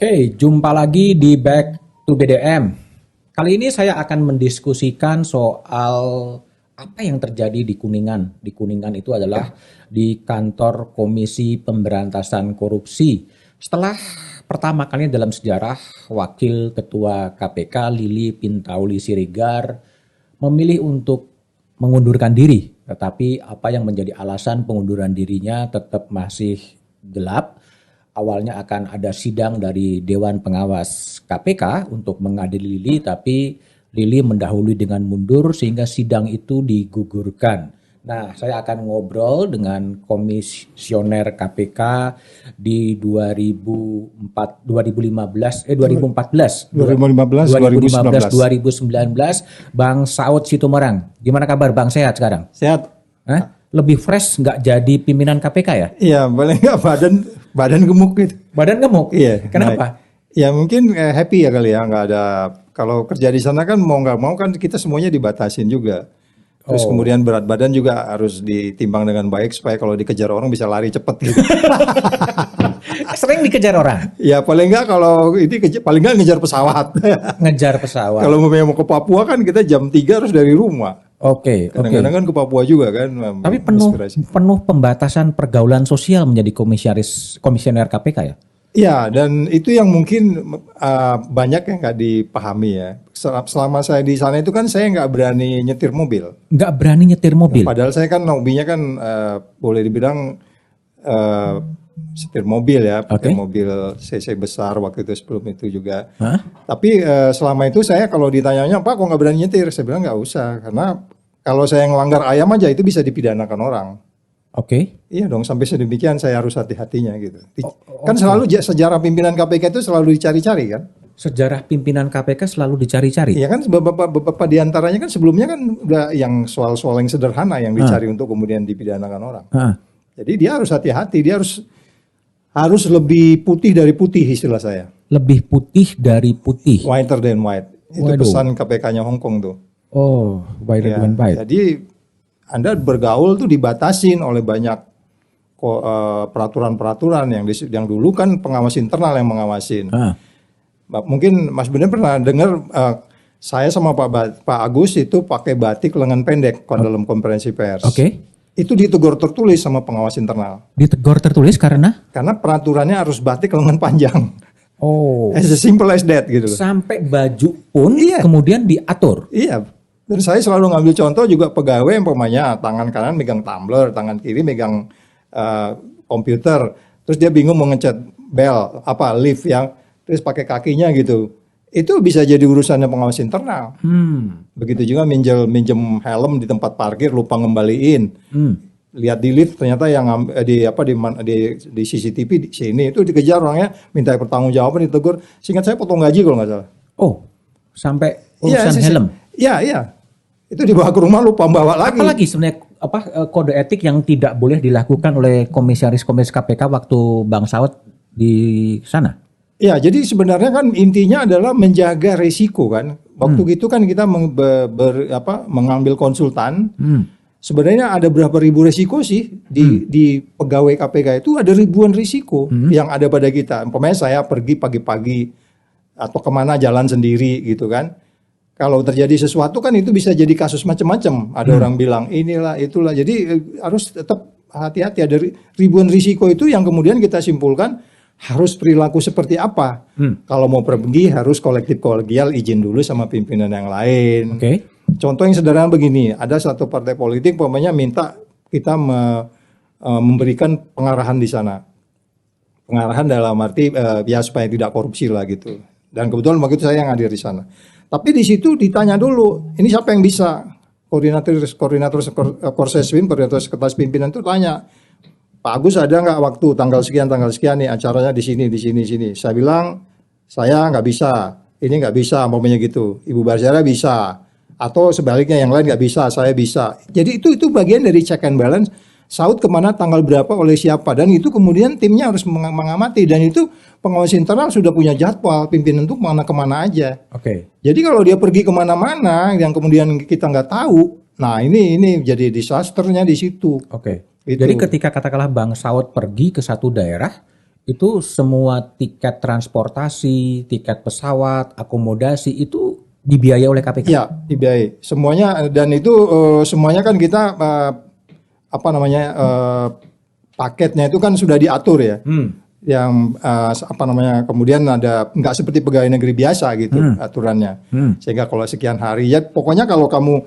Oke, jumpa lagi di Back to BDM. Kali ini saya akan mendiskusikan soal apa yang terjadi di Kuningan. Di Kuningan itu adalah di kantor Komisi Pemberantasan Korupsi. Setelah pertama kali dalam sejarah Wakil Ketua KPK Lili Pintauli Siregar memilih untuk mengundurkan diri. Tetapi apa yang menjadi alasan pengunduran dirinya tetap masih gelap. Awalnya akan ada sidang dari Dewan Pengawas KPK untuk mengadili Lili, tapi Lili mendahului dengan mundur sehingga sidang itu digugurkan. Nah, saya akan ngobrol dengan komisioner KPK di 2014, 2019, Bang Saud Situmorang. Gimana kabar Bang, sehat sekarang? Sehat. Lebih fresh nggak jadi pimpinan KPK ya? Iya, boleh nggak badan gemuk gitu. Badan gemuk? Iya. Kenapa? Ya mungkin happy ya kali ya, nggak ada. Kalau kerja di sana kan mau nggak mau kan kita semuanya dibatasin juga. Terus kemudian berat badan juga harus ditimbang dengan baik supaya kalau dikejar orang bisa lari cepet gitu. Sering dikejar orang? Ya paling nggak kalau ini paling nggak ngejar pesawat. Ngejar pesawat. Kalau mau ke Papua kan kita jam 3 harus dari rumah. Oke. Kadang-kadang kan ke Papua juga kan. Tapi penuh pembatasan pergaulan sosial menjadi komisioner KPK ya? Iya, dan itu yang mungkin banyak yang nggak dipahami ya. Selama saya di sana itu kan saya nggak berani nyetir mobil. Nggak berani nyetir mobil? Padahal saya kan hobinya kan boleh dibilang setir mobil ya, pakai mobil CC besar waktu itu sebelum itu juga. Tapi selama itu saya kalau ditanyanya, Pak kok nggak berani nyetir? Saya bilang nggak usah, karena kalau saya ngelanggar ayam aja itu bisa dipidanakan orang. Iya dong, sampai sedemikian saya harus hati-hatinya gitu. Kan selalu sejarah pimpinan KPK itu selalu dicari-cari kan? Sejarah pimpinan KPK selalu dicari-cari? Iya kan, beberapa diantaranya kan sebelumnya kan udah yang soal-soal yang sederhana yang dicari untuk kemudian dipidanakan orang. Jadi dia harus hati-hati, dia harus lebih putih dari putih istilah saya. Lebih putih dari putih? Whiter than white. Itu pesan KPK-nya Hong Kong tuh. Oh, whiter than white. Jadi Anda bergaul tuh dibatasin oleh banyak peraturan-peraturan yang dulu kan pengawas internal yang mengawasin. Mungkin Mas Benen pernah dengar saya sama Pak Agus itu pakai batik lengan pendek dalam konferensi pers. Itu ditegur tertulis sama pengawas internal. Ditegur tertulis karena? Karena peraturannya harus batik lengan panjang. As simple as that gitu. Sampai baju pun kemudian diatur. Iya. Dan saya selalu ngambil contoh juga pegawai yang umpamanya tangan kanan megang tumbler, tangan kiri megang komputer. Terus dia bingung mau ngecat bel, lift yang terus pakai kakinya gitu. Itu bisa jadi urusannya pengawas internal. Begitu juga minjem helm di tempat parkir lupa ngembaliin. Lihat di lift ternyata yang di CCTV di sini itu dikejar orangnya, minta pertanggungjawaban, ditegur. Seingat saya potong gaji kalau nggak salah. Sampai urusan helm. Iya. Itu dibawa ke rumah lupa bawa lagi. Apalagi sebenarnya kode etik yang tidak boleh dilakukan oleh komisaris KPK waktu Bang Saud di sana? Ya, jadi sebenarnya kan intinya adalah menjaga resiko kan. Waktu itu kan kita mengambil konsultan. Sebenarnya ada berapa ribu resiko sih di pegawai KPK itu ada ribuan risiko yang ada pada kita. Umpamanya saya pergi pagi-pagi atau kemana jalan sendiri gitu kan. Kalau terjadi sesuatu kan itu bisa jadi kasus macam-macam. Ada orang bilang inilah itulah. Jadi harus tetap hati-hati. Ada ribuan risiko itu yang kemudian kita simpulkan harus perilaku seperti apa. Kalau mau pergi harus kolektif kolegial, izin dulu sama pimpinan yang lain. Contoh yang sederhana begini, ada satu partai politik umpamanya minta kita memberikan pengarahan di sana. Pengarahan dalam arti ya supaya tidak korupsi lah gitu. Dan kebetulan waktu itu saya yang hadir di sana. Tapi di situ ditanya dulu, ini siapa yang bisa? Koordinator Korseswim, koordinator sekretaris pimpinan itu tanya, Pak Agus ada nggak waktu tanggal sekian nih acaranya di sini. Saya bilang saya nggak bisa, ini nggak bisa, umpamanya gitu. Ibu Barzara bisa, atau sebaliknya yang lain nggak bisa, saya bisa. Jadi itu bagian dari check and balance. Saud kemana, tanggal berapa, oleh siapa, dan itu kemudian timnya harus mengamati, dan itu pengawas internal sudah punya jadwal pimpinan itu kemana aja. Jadi kalau dia pergi kemana-mana yang kemudian kita nggak tahu, nah ini jadi disasternya di situ. Jadi ketika katakanlah Bang Saud pergi ke satu daerah, itu semua tiket transportasi, tiket pesawat, akomodasi itu dibiayai oleh KPK. Iya, dibiayai. Semuanya dan itu semuanya kan kita apa namanya paketnya itu kan sudah diatur ya. Yang apa namanya kemudian ada nggak seperti pegawai negeri biasa gitu aturannya. Sehingga kalau sekian hari ya pokoknya kalau kamu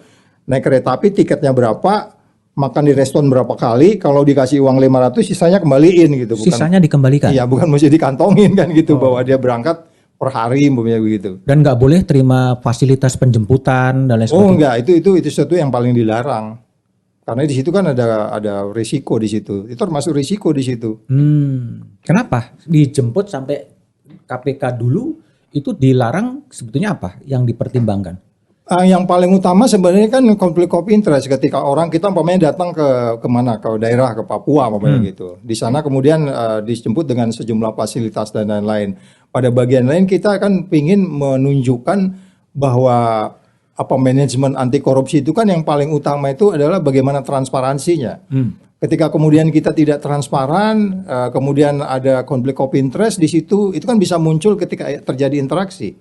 naik kereta api tiketnya berapa, makan di restoran berapa kali, kalau dikasih uang 500 sisanya kembaliin gitu. Sisanya dikembalikan. Iya, bukan mesti dikantongin kan gitu bahwa dia berangkat per hari umpamanya begitu. Dan nggak boleh terima fasilitas penjemputan dan lain Oh sebagainya. enggak, itu sesuatu yang paling dilarang. Karena di situ kan ada risiko di situ. Itu termasuk risiko di situ. Kenapa dijemput sampai KPK dulu itu dilarang, sebetulnya apa yang dipertimbangkan? Yang paling utama sebenarnya kan konflik of interest ketika orang kita umpamanya datang ke mana, ke daerah, ke Papua umpamanya gitu. Di sana kemudian dijemput dengan sejumlah fasilitas dan lain-lain. Pada bagian lain kita kan ingin menunjukkan bahwa apa manajemen anti korupsi itu kan yang paling utama itu adalah bagaimana transparansinya. Ketika kemudian kita tidak transparan, kemudian ada konflik of interest di situ, itu kan bisa muncul ketika terjadi interaksi.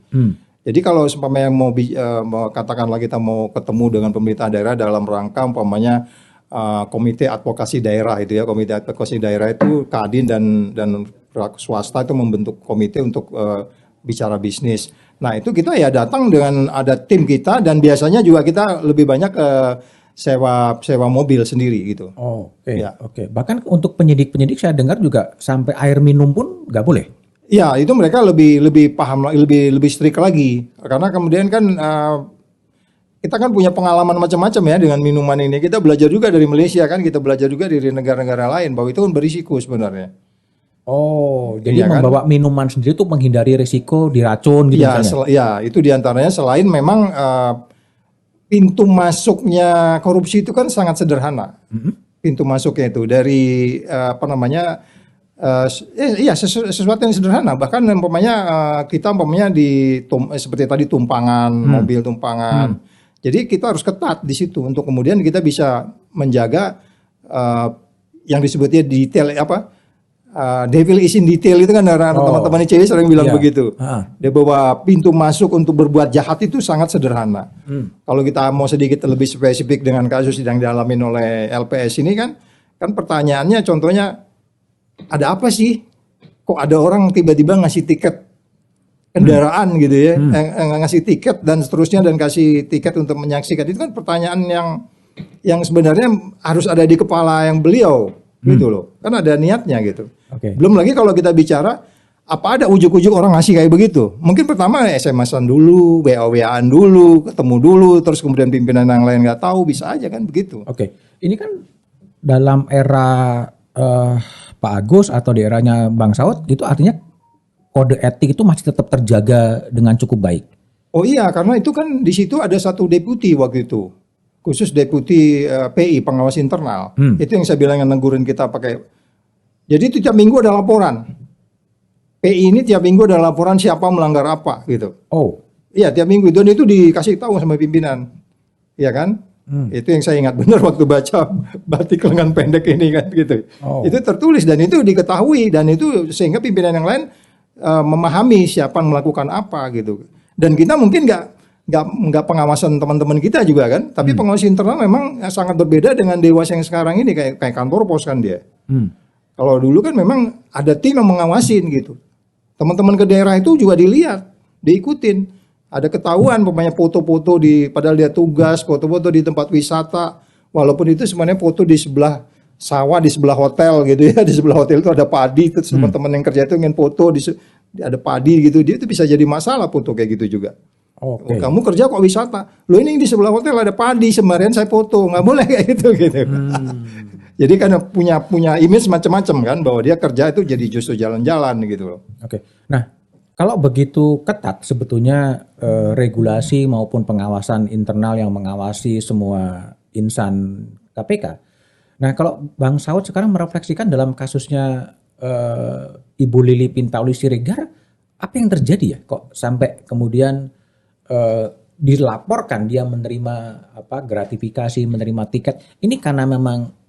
Jadi kalau umpamanya mau katakanlah kita mau ketemu dengan pemerintah daerah dalam rangka umpamanya komite advokasi daerah itu ya, komite advokasi daerah itu Kadin dan swasta itu membentuk komite untuk bicara bisnis. Nah itu kita ya datang dengan ada tim kita dan biasanya juga kita lebih banyak sewa mobil sendiri gitu. Oh, oke. Ya. Oke. Bahkan untuk penyidik-penyidik saya dengar juga sampai air minum pun nggak boleh. Ya itu mereka lebih paham, lebih strict lagi karena kemudian kan kita kan punya pengalaman macam-macam ya dengan minuman ini. Kita belajar juga dari Malaysia kan, kita belajar juga dari negara-negara lain bahwa itu kan berisiko sebenarnya. Oh, jadi Iya kan? membawa minuman sendiri itu menghindari risiko diracun gitu Ya, misalnya. ya itu diantaranya selain memang pintu masuknya korupsi itu kan sangat sederhana. Pintu masuknya itu dari apa namanya? Iya sesuatu yang sederhana, bahkan umpamanya kita umpamanya seperti tadi tumpangan mobil tumpangan, jadi kita harus ketat di situ untuk kemudian kita bisa menjaga yang disebutnya detail devil is in detail itu kan teman-teman ICW sering bilang Iya. begitu. Dia bahwa pintu masuk untuk berbuat jahat itu sangat sederhana. Kalau kita mau sedikit lebih spesifik dengan kasus yang dialami oleh LPS ini kan pertanyaannya contohnya ada apa sih? Kok ada orang tiba-tiba ngasih tiket kendaraan gitu ya, ngasih tiket dan seterusnya dan kasih tiket untuk menyaksikan itu kan pertanyaan yang sebenarnya harus ada di kepala yang beliau gitu loh, kan ada niatnya gitu. Oke. Belum lagi kalau kita bicara apa ada ujuk-ujuk orang ngasih kayak begitu? Mungkin pertama SMS-an dulu, WA-WA-an dulu, ketemu dulu, terus kemudian pimpinan yang lain nggak tahu bisa aja kan begitu. Oke. Ini kan dalam era Pak Agus atau di eranya Bang Saud itu artinya kode etik itu masih tetap terjaga dengan cukup baik. Oh iya, karena itu kan di situ ada satu deputi waktu itu, khusus deputi PI pengawas internal. Itu yang saya bilang yang negurin kita pakai. Jadi itu tiap minggu ada laporan. PI ini tiap minggu ada laporan siapa melanggar apa gitu. Oh, Iya tiap minggu dan itu dikasih tahu sama pimpinan, iya kan? Itu yang saya ingat benar waktu baca batik lengan pendek ini kan gitu. Oh. Itu tertulis dan itu diketahui dan itu sehingga pimpinan yang lain memahami siapa yang melakukan apa gitu. Dan kita mungkin nggak pengawasan teman-teman kita juga kan, tapi pengawas internal memang sangat berbeda dengan dewas yang sekarang ini kayak kantor pos kan dia. Kalau dulu kan memang ada tim yang mengawasin gitu. Teman-teman ke daerah itu juga dilihat, diikutin. Ada ketahuan pokoknya foto-foto padahal dia tugas, foto-foto di tempat wisata. Walaupun itu sebenarnya foto di sebelah sawah, di sebelah hotel gitu ya. Di sebelah hotel itu ada padi, terus teman-teman yang kerja itu ingin foto ada padi gitu. Dia itu bisa jadi masalah foto kayak gitu juga. oke. Kamu kerja kok wisata? Loh ini di sebelah hotel ada padi, kemarin saya foto. Nggak boleh kayak gitu. Jadi kan punya image macam-macam kan bahwa dia kerja itu jadi justru jalan-jalan gitu loh. Oke. Nah, kalau begitu ketat sebetulnya regulasi maupun pengawasan internal yang mengawasi semua insan KPK. Nah, kalau Bang Saud sekarang merefleksikan dalam kasusnya Ibu Lili Pintauli Siregar, apa yang terjadi ya? Kok sampai kemudian dilaporkan dia menerima gratifikasi, menerima tiket. Ini karena memang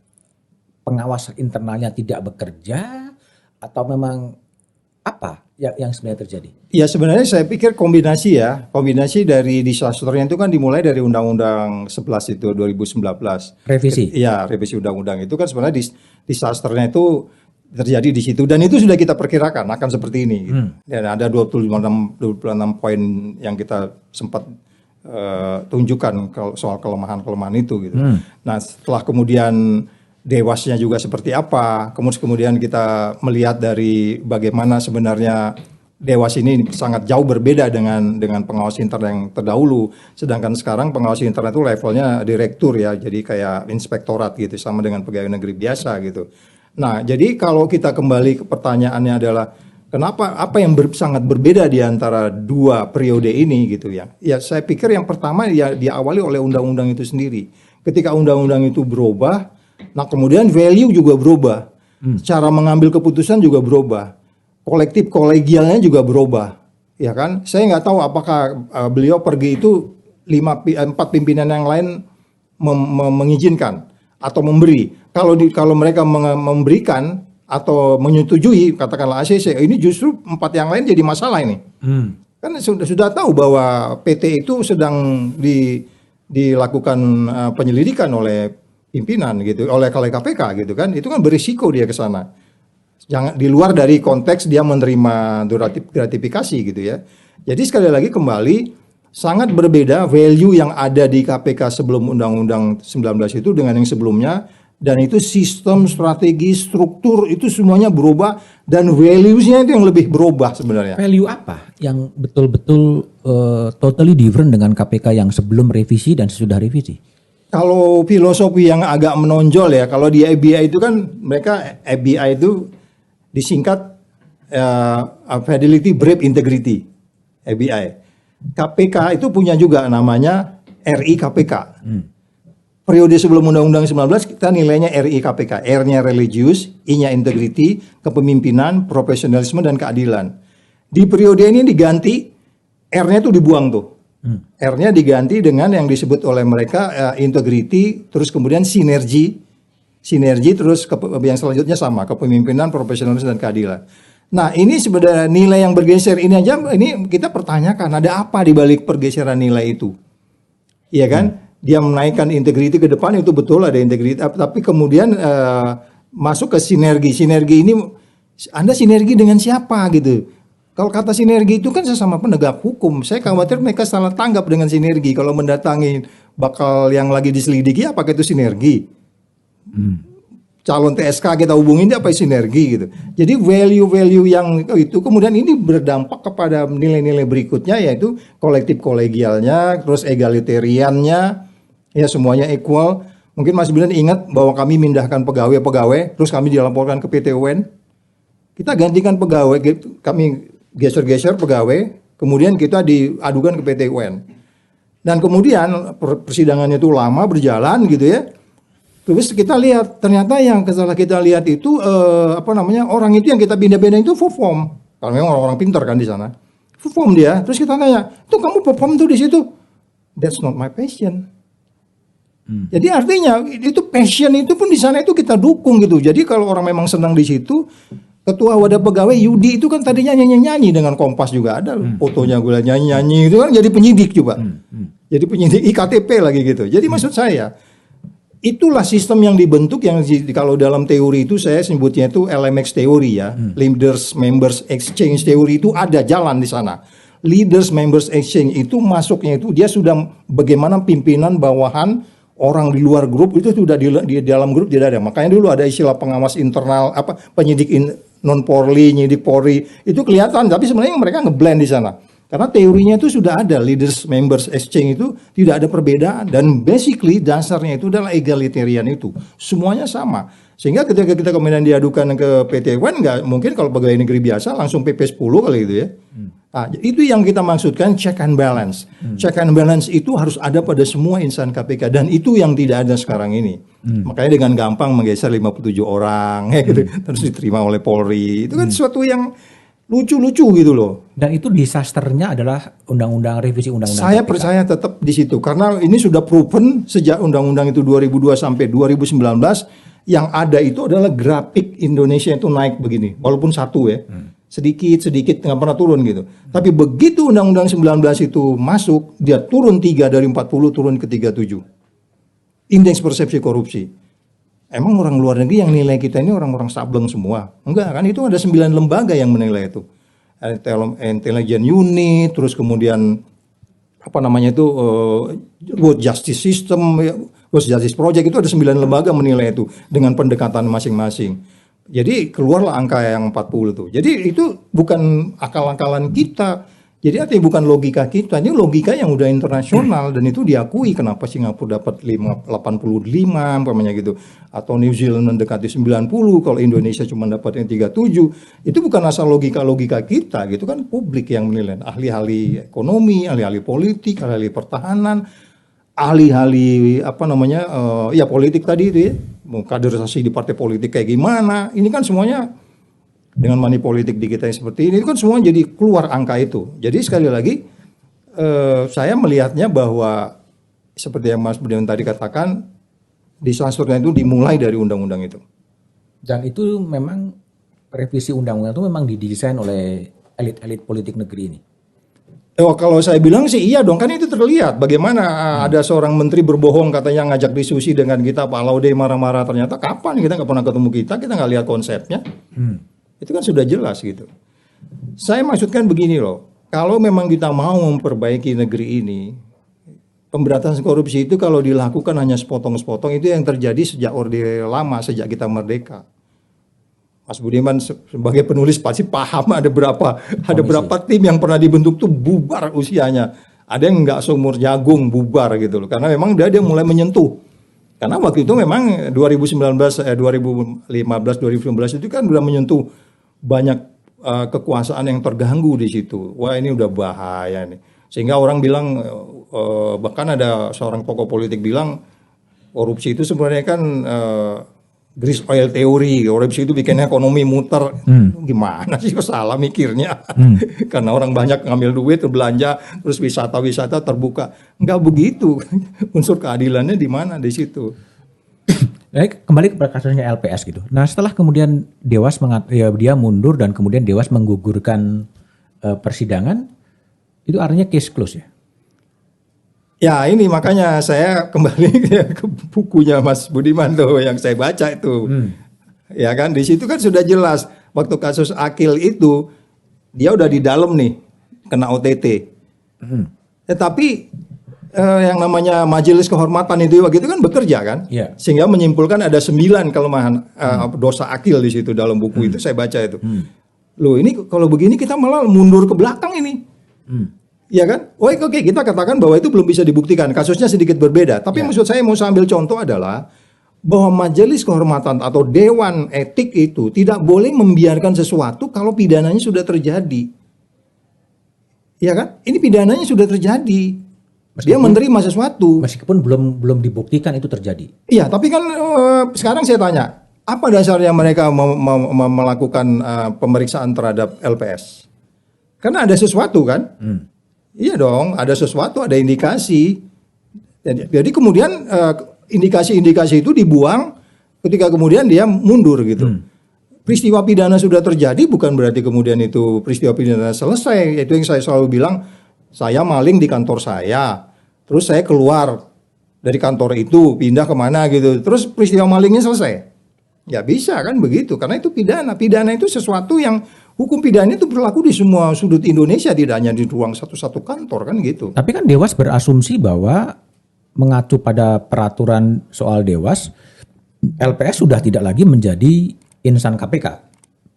pengawas internalnya tidak bekerja atau memang apa yang sebenarnya terjadi? Ya sebenarnya saya pikir kombinasi dari disasternya itu kan dimulai dari Undang-Undang 11 itu 2019. Revisi. Ya, revisi undang-undang itu kan sebenarnya disasternya itu terjadi di situ dan itu sudah kita perkirakan akan seperti ini. Gitu. Dan ada 26 poin yang kita sempat tunjukkan soal kelemahan-kelemahan itu gitu. Nah, setelah kemudian dewasnya juga seperti apa, kemudian kita melihat dari bagaimana sebenarnya Dewas ini sangat jauh berbeda dengan pengawas intern yang terdahulu. Sedangkan sekarang pengawas intern itu levelnya direktur ya, jadi kayak inspektorat gitu, sama dengan pegawai negeri biasa gitu. Nah, jadi kalau kita kembali ke pertanyaannya adalah kenapa apa yang sangat berbeda di antara dua periode ini gitu ya? Ya saya pikir yang pertama ya diawali oleh undang-undang itu sendiri. Ketika undang-undang itu berubah, nah kemudian value juga berubah, cara mengambil keputusan juga berubah, kolektif kolegialnya juga berubah, ya kan? Saya nggak tahu apakah beliau pergi itu 4 pimpinan yang lain mengizinkan atau memberi. Kalau mereka memberikan atau menyetujui, katakanlah ACC, ini justru 4 yang lain jadi masalah ini. Kan sudah tahu bahwa PT itu sedang dilakukan penyelidikan oleh pimpinan gitu, oleh KPK gitu kan, itu kan berisiko dia ke sana. Jangan di luar dari konteks dia menerima gratifikasi gitu ya. Jadi sekali lagi kembali sangat berbeda value yang ada di KPK sebelum Undang-Undang 19 itu dengan yang sebelumnya, dan itu sistem, strategi, struktur itu semuanya berubah dan values-nya itu yang lebih berubah sebenarnya. Value apa yang betul-betul totally different dengan KPK yang sebelum revisi dan sesudah revisi? Kalau filosofi yang agak menonjol ya, kalau di FBI itu kan mereka FBI itu disingkat Fidelity, Brave, Integrity, FBI. KPK itu punya juga namanya RI KPK. Periode sebelum Undang-Undang 19 kita nilainya RI KPK. R-nya religius, I-nya integrity, kepemimpinan, profesionalisme dan keadilan. Di periode ini diganti, R-nya itu dibuang tuh. R-nya diganti dengan yang disebut oleh mereka integrity, terus kemudian sinergi, terus yang selanjutnya sama, kepemimpinan, profesionalisme dan keadilan. Nah, ini sebenarnya nilai yang bergeser ini aja, ini kita pertanyakan ada apa di balik pergeseran nilai itu, iya kan? Dia menaikkan integriti ke depan itu betul ada integriti, tapi kemudian masuk ke sinergi. Sinergi ini Anda sinergi dengan siapa gitu? Kalau kata sinergi itu kan sesama penegak hukum. Saya khawatir mereka salah tanggap dengan sinergi. Kalau mendatangi bakal yang lagi diselidiki, apakah itu sinergi? Calon TSK kita hubungin dia apa sinergi gitu. Jadi value-value yang itu kemudian ini berdampak kepada nilai-nilai berikutnya yaitu kolektif kolegialnya, terus egalitariannya, ya semuanya equal. Mungkin Mas Bilan ingat bahwa kami mindahkan pegawai-pegawai, terus kami dilaporkan ke PT UN. Kita gantikan pegawai, kami geser-geser pegawai, kemudian kita diadukan ke PT UN. Dan kemudian persidangannya itu lama berjalan gitu ya. Terus kita lihat ternyata yang setelah kita lihat itu orang itu yang kita pindah-pindah itu perform. Kalau memang orang-orang pintar kan di sana. Perform dia. Terus kita tanya, "Tuh kamu perform tuh di situ." That's not my passion. Jadi artinya itu passion itu pun di sana itu kita dukung gitu. Jadi kalau orang memang senang di situ, ketua wadah pegawai Yudi itu kan tadinya nyanyi-nyanyi dengan Kompas juga ada fotonya gue nyanyi-nyanyi itu kan jadi penyidik juga. Jadi penyidik IKTP lagi gitu. Jadi maksud saya itulah sistem yang dibentuk yang kalau dalam teori itu saya sebutnya itu LMX teori ya. Leaders Members Exchange teori itu ada jalan di sana. Leaders Members Exchange itu masuknya itu dia sudah bagaimana pimpinan bawahan orang di luar grup itu sudah di dalam grup tidak ada. Makanya dulu ada istilah pengawas internal penyidik non Polri, nyidik Polri itu kelihatan tapi sebenarnya mereka ngeblend di sana. Karena teorinya itu sudah ada, leaders members exchange itu tidak ada perbedaan dan basically dasarnya itu adalah egalitarian itu. Semuanya sama. Sehingga ketika kita kemudian diadukan ke PT UN nggak mungkin kalau pegawai negeri biasa langsung PP 10 kali gitu ya. Nah, itu yang kita maksudkan check and balance. Check and balance itu harus ada pada semua insan KPK dan itu yang tidak ada sekarang ini. Makanya dengan gampang menggeser 57 orang ya gitu terus diterima oleh Polri. Itu kan sesuatu yang lucu-lucu gitu loh. Dan itu disasternya adalah undang-undang revisi undang-undang Saya KPK. percaya tetap di situ karena ini sudah proven sejak undang-undang itu 2002 sampai 2019 Yang ada itu adalah grafik Indonesia itu naik begini, walaupun satu ya. Sedikit nggak pernah turun gitu. Tapi begitu Undang-Undang 19 itu masuk, dia turun 3 dari 40 turun ke 37. Indeks persepsi korupsi. Emang orang luar negeri yang nilai kita ini orang-orang sableng semua? Enggak kan, itu ada 9 lembaga yang menilai itu. Intelligence Unit, terus kemudian apa namanya itu World Justice System, World Justice Project, itu ada 9 lembaga menilai itu dengan pendekatan masing-masing. Jadi keluarlah angka yang 40 itu. Jadi itu bukan akal-akalan kita. Jadi artinya bukan logika kita, ini logika yang udah internasional dan itu diakui. Kenapa Singapura dapat 85 umpamanya gitu, atau New Zealand mendekati 90, kalau Indonesia cuma dapat yang 37. Itu bukan asal logika kita gitu kan, publik yang menilai. Ahli-ahli ekonomi, ahli-ahli politik, ahli-ahli pertahanan, ahli-ahli apa namanya ya politik tadi itu ya, kaderisasi di partai politik kayak gimana. Ini kan semuanya dengan money politik di kita yang seperti ini kan semua jadi keluar angka itu. Jadi sekali lagi saya melihatnya bahwa seperti yang Mas Budiman tadi katakan, disasternya itu dimulai dari undang-undang itu. Dan itu memang revisi undang-undang itu memang didesain oleh elit-elit politik negeri ini. Oh, kalau saya bilang sih iya dong, kan itu terlihat bagaimana ada seorang menteri berbohong katanya ngajak diskusi dengan kita, Pak Laude marah-marah, ternyata kapan kita nggak pernah ketemu kita nggak lihat konsepnya. Itu kan sudah jelas gitu. Saya maksudkan begini loh, kalau memang kita mau memperbaiki negeri ini, pemberantasan korupsi itu kalau dilakukan hanya sepotong-sepotong, itu yang terjadi sejak Orde Lama, sejak kita merdeka. Mas Budiman sebagai penulis pasti paham ada berapa tim yang pernah dibentuk tuh bubar usianya. Ada yang nggak seumur jagung bubar gitu loh, karena memang dia mulai menyentuh. Karena waktu itu memang 2015, 2019 itu kan udah menyentuh banyak kekuasaan yang terganggu di situ. Wah ini udah bahaya nih. Sehingga orang bilang, bahkan ada seorang tokoh politik bilang, korupsi itu sebenarnya kan grease oil teori. Korupsi itu bikin ekonomi muter. Gimana sih salah mikirnya? Karena orang banyak ngambil duit, belanja, terus wisata-wisata terbuka. Enggak begitu. Unsur keadilannya di mana di situ. Kembali ke kasusnya LPS gitu. Nah setelah kemudian Dewas dia mundur dan kemudian Dewas menggugurkan persidangan, itu artinya case close ya? Ya ini makanya saya kembali ke bukunya Mas Budiman tuh yang saya baca itu. Ya kan di situ kan sudah jelas waktu kasus Akil itu dia udah di dalam nih kena OTT. Tetapi yang namanya majelis kehormatan itu waktu itu kan bekerja kan, sehingga menyimpulkan ada 9 kelemahan dosa Akil di situ dalam buku itu saya baca itu. Loh ini kalau begini kita malah mundur ke belakang ini, ya kan? Oke kita katakan bahwa itu belum bisa dibuktikan, kasusnya sedikit berbeda. Tapi maksud saya mau ambil contoh adalah bahwa majelis kehormatan atau dewan etik itu tidak boleh membiarkan sesuatu kalau pidananya sudah terjadi, ya kan? Ini pidananya sudah terjadi. Dia menerima sesuatu. Meskipun belum dibuktikan itu terjadi. Iya, tapi kan sekarang saya tanya, apa dasarnya mereka melakukan pemeriksaan terhadap LPS? Karena ada sesuatu kan? Iya dong, ada sesuatu, ada indikasi. Jadi kemudian indikasi-indikasi itu dibuang ketika kemudian dia mundur gitu. Peristiwa pidana sudah terjadi bukan berarti kemudian itu peristiwa pidana selesai. Itu yang saya selalu bilang. Saya maling di kantor saya, terus saya keluar dari kantor itu, pindah kemana gitu, terus peristiwa malingnya selesai. Ya bisa kan begitu, karena itu pidana. Pidana itu sesuatu yang hukum pidana itu berlaku di semua sudut Indonesia, tidak hanya di ruang satu-satu kantor kan gitu. Tapi kan Dewas berasumsi bahwa mengacu pada peraturan soal Dewas, LPS sudah tidak lagi menjadi insan KPK.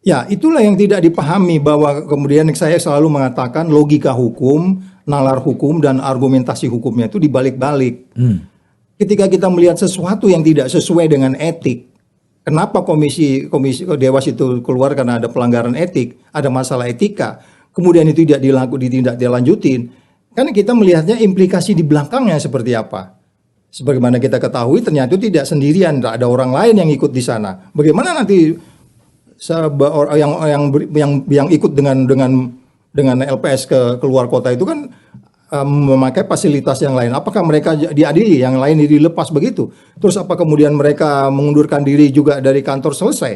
Ya, itulah yang tidak dipahami bahwa kemudian saya selalu mengatakan logika hukum, nalar hukum dan argumentasi hukumnya itu dibalik-balik. Ketika kita melihat sesuatu yang tidak sesuai dengan etik, kenapa komisi Dewas itu keluar karena ada pelanggaran etik, ada masalah etika, kemudian itu tidak dilanjutin, kan kita melihatnya implikasi di belakangnya seperti apa. Sebagaimana kita ketahui ternyata itu tidak sendirian, ada orang lain yang ikut di sana. Bagaimana nanti yang ikut dengan LPS ke luar kota itu kan memakai fasilitas yang lain. Apakah mereka diadili, yang lain dilepas begitu? Terus apa kemudian mereka mengundurkan diri juga dari kantor selesai?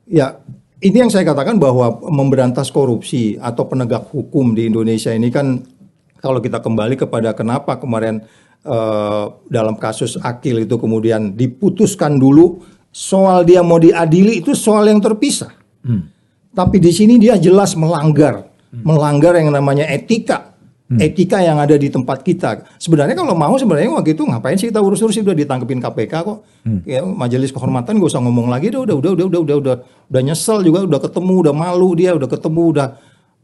Ya, ini yang saya katakan bahwa memberantas korupsi atau penegak hukum di Indonesia ini kan kalau kita kembali kepada kenapa kemarin dalam kasus Akil itu kemudian diputuskan dulu soal dia mau diadili itu soal yang terpisah. Tapi di sini dia jelas melanggar yang namanya etika. Etika yang ada di tempat kita. Sebenarnya kalau mau sebenarnya waktu itu ngapain sih kita urus-urus, udah ditangkepin KPK kok. Ya, majelis kehormatan gak usah ngomong lagi, udah nyesel juga, udah ketemu, udah malu dia, udah ketemu, udah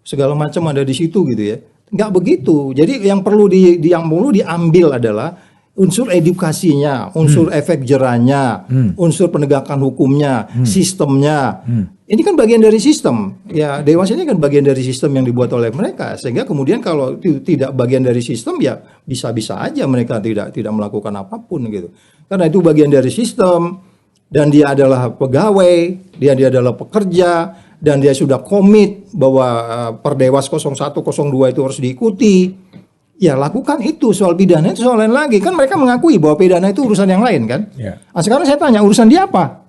segala macam ada di situ gitu ya. Nggak begitu. Jadi yang perlu diambil adalah unsur edukasinya, unsur efek jerahnya, unsur penegakan hukumnya, sistemnya. Ini kan bagian dari sistem. Ya, Dewas ini kan bagian dari sistem yang dibuat oleh mereka. Sehingga kemudian kalau tidak bagian dari sistem ya bisa-bisa aja mereka tidak melakukan apapun gitu. Karena itu bagian dari sistem dan dia adalah pegawai, dia adalah pekerja dan dia sudah komit bahwa Perdewas 01 02 itu harus diikuti. Ya lakukan itu. Soal pidana itu soal lain lagi. Kan mereka mengakui bahwa pidana itu urusan yang lain kan. Yeah. Nah, sekarang saya tanya urusan dia apa?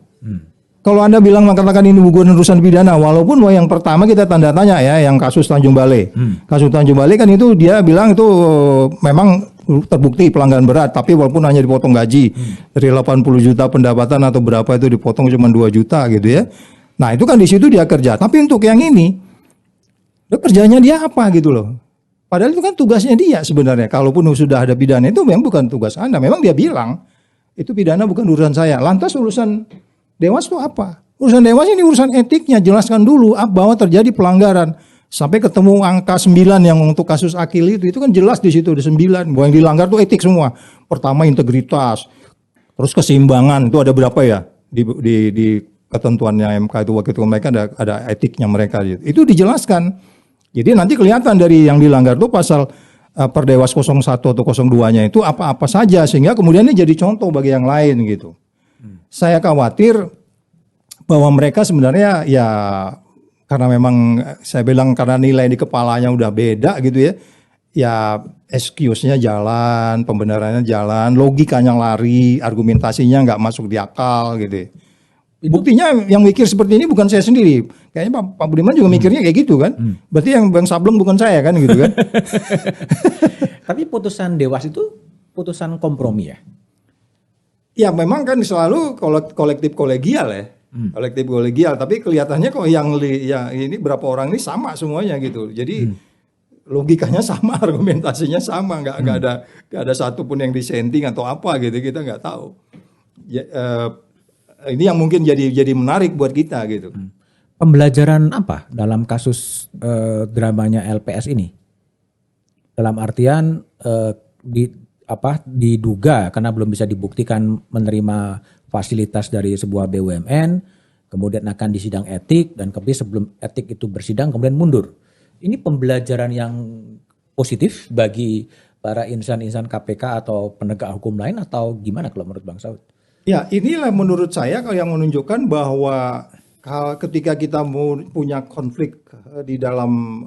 Kalau Anda bilang katakan ini bukan urusan pidana, walaupun yang pertama kita tanda tanya ya, yang kasus Tanjung Balai. Kasus Tanjung Balai kan itu dia bilang itu memang terbukti pelanggaran berat, tapi walaupun hanya dipotong gaji dari 80 juta pendapatan atau berapa itu dipotong cuma 2 juta gitu ya. Nah itu kan di situ dia kerja. Tapi untuk yang ini, kerjanya dia apa gitu loh? Padahal itu kan tugasnya dia sebenarnya. Kalaupun sudah ada pidana itu memang bukan tugas Anda. Memang dia bilang itu pidana bukan urusan saya. Lantas urusan Dewas itu apa? Urusan Dewas ini urusan etiknya. Jelaskan dulu bahwa terjadi pelanggaran. Sampai ketemu angka 9 yang untuk kasus Akil itu kan jelas di situ ada 9. Bahwa yang dilanggar itu etik semua. Pertama integritas, terus keseimbangan itu ada berapa ya di ketentuannya MK itu waktu itu mereka ada etiknya mereka itu dijelaskan. Jadi nanti kelihatan dari yang dilanggar itu pasal Perdewas 01 atau 02-nya itu apa-apa saja sehingga kemudian ini jadi contoh bagi yang lain gitu. Saya khawatir bahwa mereka sebenarnya ya karena memang saya bilang karena nilai di kepalanya udah beda gitu ya. Ya excuse-nya jalan, pembenarannya jalan, logikanya lari, argumentasinya nggak masuk di akal gitu. Buktinya yang mikir seperti ini bukan saya sendiri. Kayaknya Pak Budiman juga mikirnya kayak gitu kan. Berarti yang Bang Sableng bukan saya kan gitu kan. Tapi putusan Dewas itu putusan kompromi ya? Ya memang kan selalu kolektif kolegial ya. Kolektif kolegial. Tapi kelihatannya kok yang ini berapa orang ini sama semuanya gitu. Jadi logikanya sama, argumentasinya sama. Nggak ada satupun yang disenting atau apa gitu. Kita nggak tahu. Ya, ini yang mungkin jadi menarik buat kita gitu. Pembelajaran apa dalam kasus dramanya LPS ini? Dalam artian diduga karena belum bisa dibuktikan menerima fasilitas dari sebuah BUMN, kemudian akan disidang etik dan kemudian sebelum etik itu bersidang kemudian mundur. Ini pembelajaran yang positif bagi para insan-insan KPK atau penegak hukum lain atau gimana kalau menurut Bang Saud? Ya, inilah menurut saya kalau yang menunjukkan bahwa ketika kita mau punya konflik di dalam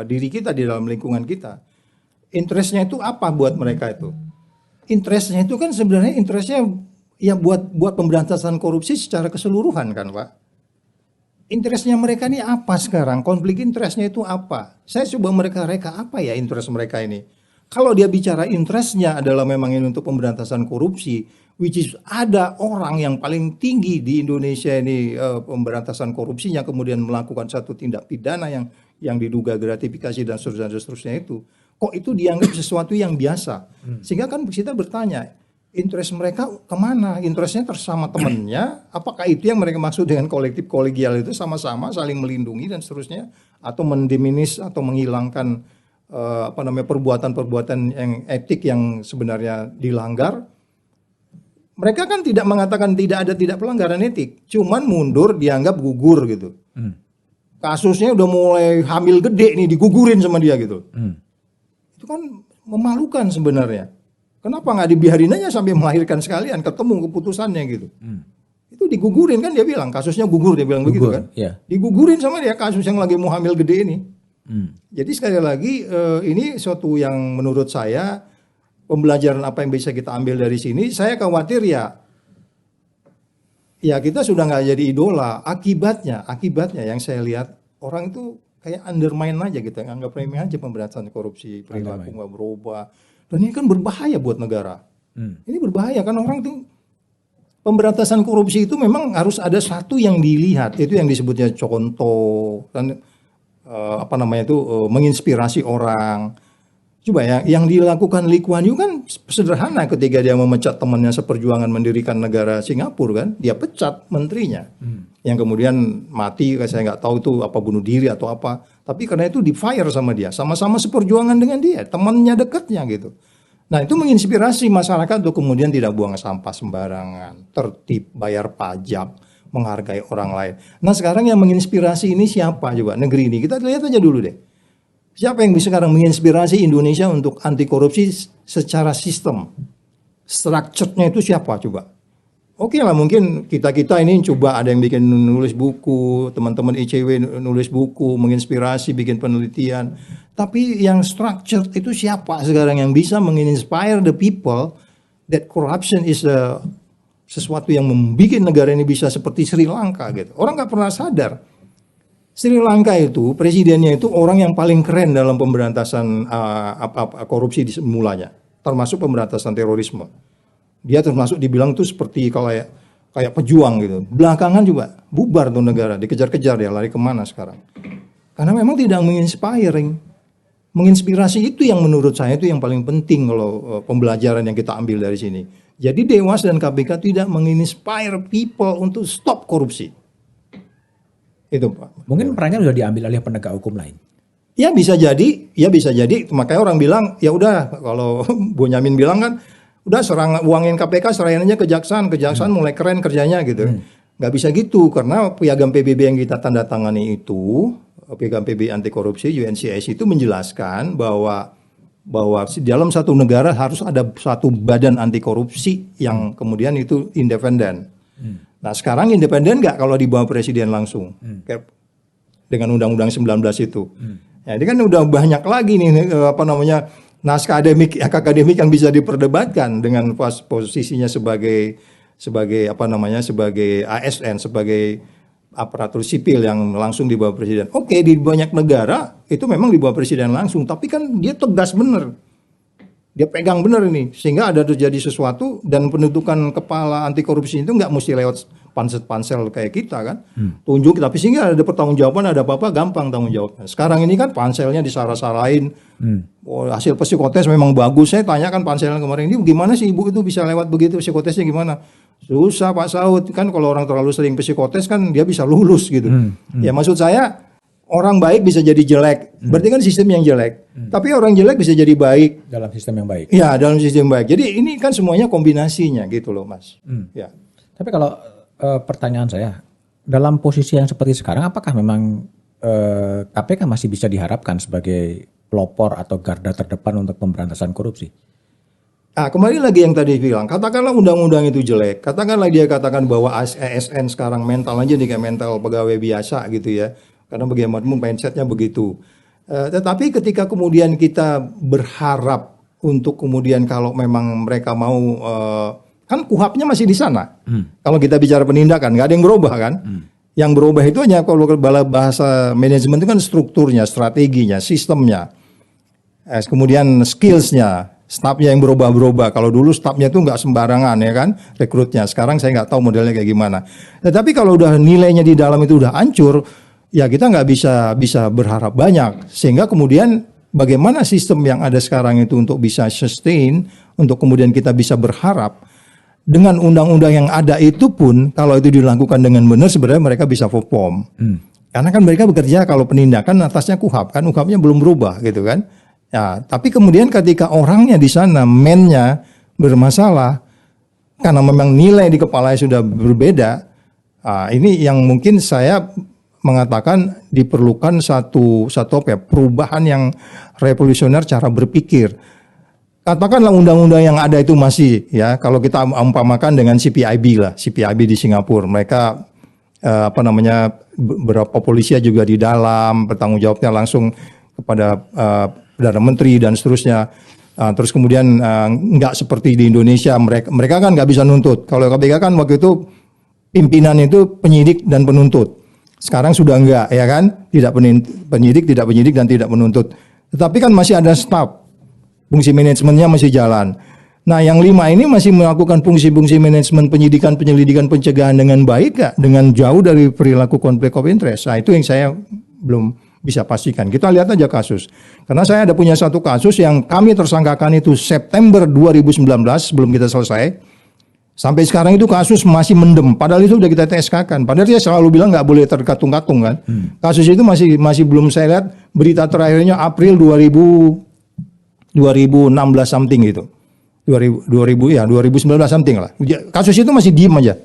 diri kita, di dalam lingkungan kita, interestnya itu apa buat mereka itu? Interestnya itu kan sebenarnya interestnya ya buat pemberantasan korupsi secara keseluruhan kan Pak. Interestnya mereka ini apa sekarang? Konflik interestnya itu apa? Saya coba mereka apa ya interest mereka ini? Kalau dia bicara interestnya adalah memang ini untuk pemberantasan korupsi, which is ada orang yang paling tinggi di Indonesia ini pemberantasan korupsinya kemudian melakukan satu tindak pidana yang diduga gratifikasi dan seterusnya itu. Kok itu dianggap sesuatu yang biasa? Sehingga kan kita bertanya, interest mereka kemana? Interestnya sama temannya? Apakah itu yang mereka maksud dengan kolektif kolegial itu sama-sama saling melindungi dan seterusnya? Atau mendiminis atau menghilangkan perbuatan-perbuatan yang etik yang sebenarnya dilanggar? Mereka kan tidak mengatakan tidak pelanggaran etik, cuman mundur dianggap gugur gitu. Kasusnya udah mulai hamil gede nih digugurin sama dia gitu. Itu kan memalukan sebenarnya. Kenapa nggak dibiarin aja sampai melahirkan sekalian, ketemu keputusannya gitu. Itu digugurin kan dia bilang, kasusnya gugur dia bilang begitu kan. Yeah. Digugurin sama dia kasus yang lagi mau hamil gede ini. Jadi sekali lagi ini suatu yang menurut saya pembelajaran apa yang bisa kita ambil dari sini. Saya khawatir ya kita sudah nggak jadi idola. Akibatnya yang saya lihat orang itu kayak undermine aja gitu, anggap remeh aja pemberantasan korupsi, perilaku nggak berubah. Dan ini kan berbahaya buat negara. Ini berbahaya kan orang tuh. Pemberantasan korupsi itu memang harus ada satu yang dilihat, itu yang disebutnya contoh dan menginspirasi orang. Coba ya, yang dilakukan Lee Kuan Yew kan sederhana ketika dia memecat temannya seperjuangan mendirikan negara Singapura kan, dia pecat menterinya, yang kemudian mati, saya nggak tahu itu apa bunuh diri atau apa, tapi karena itu di fire sama dia, sama-sama seperjuangan dengan dia, temannya dekatnya gitu. Nah itu menginspirasi masyarakat untuk kemudian tidak buang sampah sembarangan, tertib, bayar pajak, menghargai orang lain. Nah sekarang yang menginspirasi ini siapa coba negeri ini? Kita lihat aja dulu deh. Siapa yang bisa sekarang menginspirasi Indonesia untuk anti korupsi secara sistem? Strukturnya itu siapa coba? Oke lah mungkin kita ini coba ada yang bikin nulis buku, teman-teman ICW nulis buku, menginspirasi, bikin penelitian. Tapi yang structured itu siapa sekarang yang bisa menginspire the people that corruption is sesuatu yang membuat negara ini bisa seperti Sri Lanka gitu. Orang nggak pernah sadar. Sri Lanka itu presidennya itu orang yang paling keren dalam pemberantasan korupsi di mulanya, termasuk pemberantasan terorisme. Dia termasuk dibilang tuh seperti kayak pejuang gitu. Belakangan juga bubar tuh negara, dikejar-kejar dia lari kemana sekarang? Karena memang tidak menginspirasi itu yang menurut saya itu yang paling penting kalau pembelajaran yang kita ambil dari sini. Jadi Dewas dan KPK tidak menginspire people untuk stop korupsi. Itu Pak. Mungkin perannya sudah diambil oleh penegak hukum lain. Ya bisa jadi. Makanya orang bilang ya udah kalau Bonyamin bilang kan udah uangin KPK serahin aja kejaksaan mulai keren kerjanya gitu. Nggak bisa gitu karena piagam PBB yang kita tanda tangani itu, piagam PBB anti korupsi UNCIS itu menjelaskan bahwa dalam satu negara harus ada satu badan anti korupsi yang kemudian itu independen. Nah sekarang independen nggak kalau di bawah presiden langsung dengan undang-undang 19 itu. Ya, ini kan udah banyak lagi nih naskah akademik yang bisa diperdebatkan dengan posisinya sebagai ASN, sebagai aparatur sipil yang langsung di bawah presiden. Oke, di banyak negara itu memang di bawah presiden langsung, tapi kan dia tegas bener. Dia pegang bener ini, sehingga ada terjadi sesuatu dan penentukan kepala anti korupsi itu nggak mesti lewat pansel kayak kita kan. Tunjuk, tapi sehingga ada pertanggungjawaban, ada apa-apa gampang tanggung jawabnya. Sekarang ini kan panselnya disarah-sarahin. Hasil psikotes memang bagus. Saya tanyakan panselnya kemarin, ini gimana sih ibu itu bisa lewat begitu, psikotesnya gimana? Susah Pak Saud, kan kalau orang terlalu sering psikotes kan dia bisa lulus gitu. Ya maksud saya orang baik bisa jadi jelek, berarti kan sistem yang jelek. Tapi orang jelek bisa jadi baik Dalam sistem yang baik. Ya, dalam sistem baik. Jadi ini kan semuanya kombinasinya gitu loh, Mas. Ya. Tapi kalau pertanyaan saya, dalam posisi yang seperti sekarang, apakah memang KPK masih bisa diharapkan sebagai pelopor atau garda terdepan untuk pemberantasan korupsi? Kembali lagi yang tadi bilang, katakanlah undang-undang itu jelek, katakanlah dia katakan bahwa ASN sekarang mental aja nih kayak mental pegawai biasa gitu ya. Karena bagaimanapun mindsetnya begitu. Tetapi ketika kemudian kita berharap untuk kemudian kalau memang mereka mau, kan KUHAP-nya masih di sana. Kalau kita bicara penindakan, nggak ada yang berubah kan. Yang berubah itu hanya kalau bahasa manajemen itu kan strukturnya, strateginya, sistemnya. Kemudian skills-nya, stafnya yang berubah-berubah. Kalau dulu stafnya itu nggak sembarangan ya kan, rekrutnya. Sekarang saya nggak tahu modelnya kayak gimana. Tetapi kalau udah nilainya di dalam itu udah hancur, ya kita nggak bisa berharap banyak. Sehingga kemudian bagaimana sistem yang ada sekarang itu untuk bisa sustain, untuk kemudian kita bisa berharap dengan undang-undang yang ada itu pun kalau itu dilakukan dengan benar sebenarnya mereka bisa perform. Karena kan mereka bekerja kalau penindakan atasnya KUHAP, kan KUHAP-nya belum berubah gitu kan. Ya, tapi kemudian ketika orangnya di sana, men-nya bermasalah karena memang nilai di kepalanya sudah berbeda. Ini yang mungkin saya mengatakan diperlukan satu perubahan yang revolusioner cara berpikir. Katakanlah undang-undang yang ada itu masih ya, kalau kita umpamakan dengan CPIB lah, CPIB di Singapura, mereka beberapa polisi juga di dalam, bertanggung jawabnya langsung kepada Perdana Menteri dan seterusnya. Terus kemudian nggak seperti di Indonesia, mereka kan nggak bisa nuntut. Kalau KPK kan waktu itu pimpinan itu penyidik dan penuntut. Sekarang sudah enggak, ya kan? Tidak penyidik, tidak penyidik dan tidak penuntut. Tetapi kan masih ada staf. Fungsi manajemennya masih jalan. Nah, yang 5 ini masih melakukan fungsi-fungsi manajemen penyidikan, penyelidikan, pencegahan dengan baik gak? Dengan jauh dari perilaku konflik of interest. Nah, itu yang saya belum bisa pastikan. Kita lihat aja kasus. Karena saya ada punya satu kasus yang kami tersangkakan itu September 2019 sebelum kita selesai. Sampai sekarang itu kasus masih mendem. Padahal itu sudah kita TSK-kan. Padahal dia selalu bilang nggak boleh terkatung-katung kan. Kasus itu masih belum saya lihat. Berita terakhirnya April 2016 something gitu. 2019 something lah. Kasus itu masih diem aja.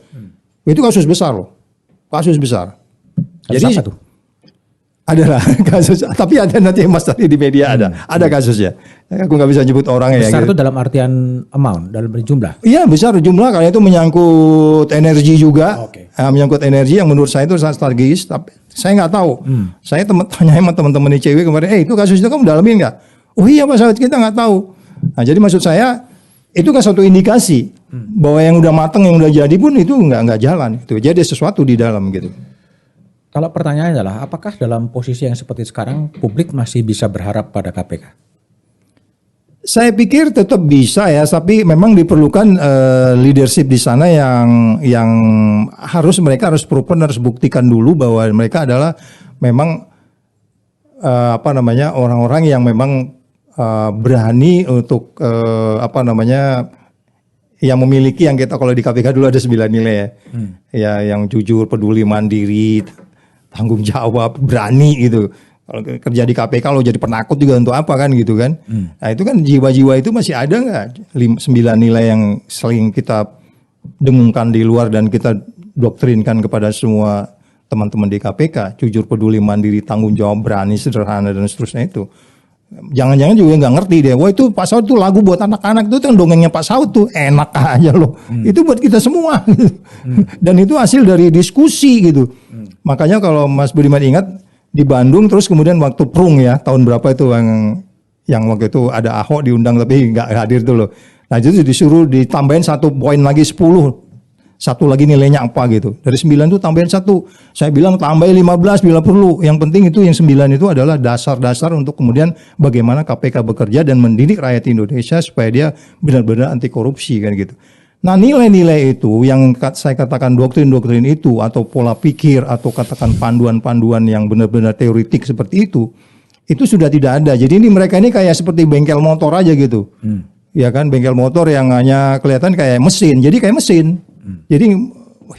Itu kasus besar loh. Kasus besar. Jadi apa tuh? Adalah kasus, tapi ada nanti Mas tadi di media ada kasusnya. Aku nggak bisa nyebut orangnya. Besar gitu. itu dalam artian amount, dalam jumlah? Iya besar jumlah karena itu menyangkut energi juga, menyangkut energi yang menurut saya itu sangat strategis. Tapi saya nggak tahu. Saya tanya sama teman-teman ICW kemarin, itu kasus itu kamu dalamin nggak? Oh iya Pak Saud, kita nggak tahu. Nah jadi maksud saya itu kan suatu indikasi bahwa yang udah matang, yang udah jadi pun itu nggak jalan. Itu jadi sesuatu di dalam gitu. Kalau pertanyaannya adalah, apakah dalam posisi yang seperti sekarang publik masih bisa berharap pada KPK? Saya pikir tetap bisa ya, tapi memang diperlukan leadership di sana yang mereka harus proven, harus buktikan dulu bahwa mereka adalah memang orang-orang yang memang berani untuk yang memiliki yang kita kalau di KPK dulu ada 9 nilai ya, ya yang jujur, peduli, mandiri, tanggung jawab, berani gitu. Kalau kerja di KPK lo jadi penakut juga untuk apa kan gitu kan. Nah itu kan jiwa-jiwa itu masih ada nggak? 9 nilai yang sering kita dengungkan di luar dan kita doktrinkan kepada semua teman-teman di KPK. Jujur, peduli, mandiri, tanggung jawab, berani, sederhana dan seterusnya itu. Jangan-jangan juga nggak ngerti deh. Wah itu Pak Saud tuh lagu buat anak-anak, itu kan dongengnya Pak Saud tuh enak aja loh. Itu buat kita semua. Dan itu hasil dari diskusi gitu. Makanya kalau Mas Budiman ingat di Bandung terus kemudian waktu Prung ya tahun berapa itu yang waktu itu ada Ahok diundang tapi nggak hadir tuh loh. Nah itu disuruh ditambahin 1 poin lagi 10. Satu lagi nilainya apa gitu. Dari 9 itu tambahin 1. Saya bilang tambahin 15 bila perlu. Yang penting itu yang 9 itu adalah dasar-dasar untuk kemudian bagaimana KPK bekerja dan mendidik rakyat Indonesia supaya dia benar-benar anti korupsi kan gitu. Nah nilai-nilai itu yang saya katakan doktrin-doktrin itu atau pola pikir atau katakan panduan-panduan yang benar-benar teoritik seperti itu sudah tidak ada. Jadi ini mereka ini kayak seperti bengkel motor aja gitu. Ya kan bengkel motor yang hanya kelihatan kayak mesin. Jadi kayak mesin. Jadi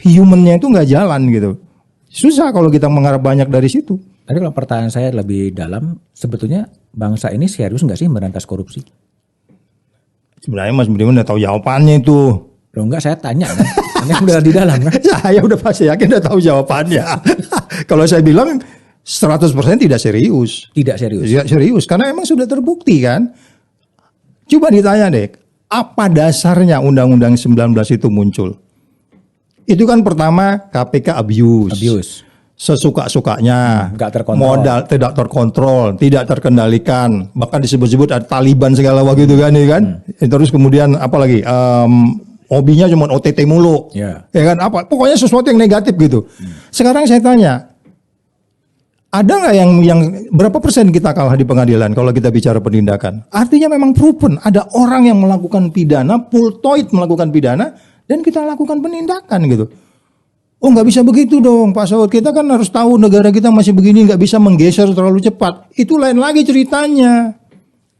humannya itu nggak jalan gitu. Susah kalau kita mengharap banyak dari situ. Tadi kalau pertanyaan saya lebih dalam, sebetulnya bangsa ini serius nggak sih memberantas korupsi? Sebenarnya Mas Budiman udah tahu jawabannya itu. Loh enggak, saya tanya kan. Ini udah di dalam kan. Saya udah pasti yakin udah tahu jawabannya. Kalau saya bilang 100% tidak serius. Tidak serius. Tidak serius karena emang sudah terbukti kan. Coba ditanya deh, apa dasarnya Undang-Undang 19 itu muncul? Itu kan pertama KPK abuse. Sesuka-sukanya, modal tidak terkontrol, tidak terkendalikan, bahkan disebut-sebut ada Taliban segala waktu itu kan, Terus kemudian apa lagi? Hobinya cuma OTT mulu, ya kan? Apa? Pokoknya sesuatu yang negatif gitu. Sekarang saya tanya, ada nggak yang berapa persen kita kalah di pengadilan kalau kita bicara penindakan? Artinya memang proven ada orang yang melakukan pidana, pultoid melakukan pidana, dan kita lakukan penindakan gitu. Oh nggak bisa begitu dong Pak Saud, kita kan harus tahu negara kita masih begini, nggak bisa menggeser terlalu cepat. Itu lain lagi ceritanya.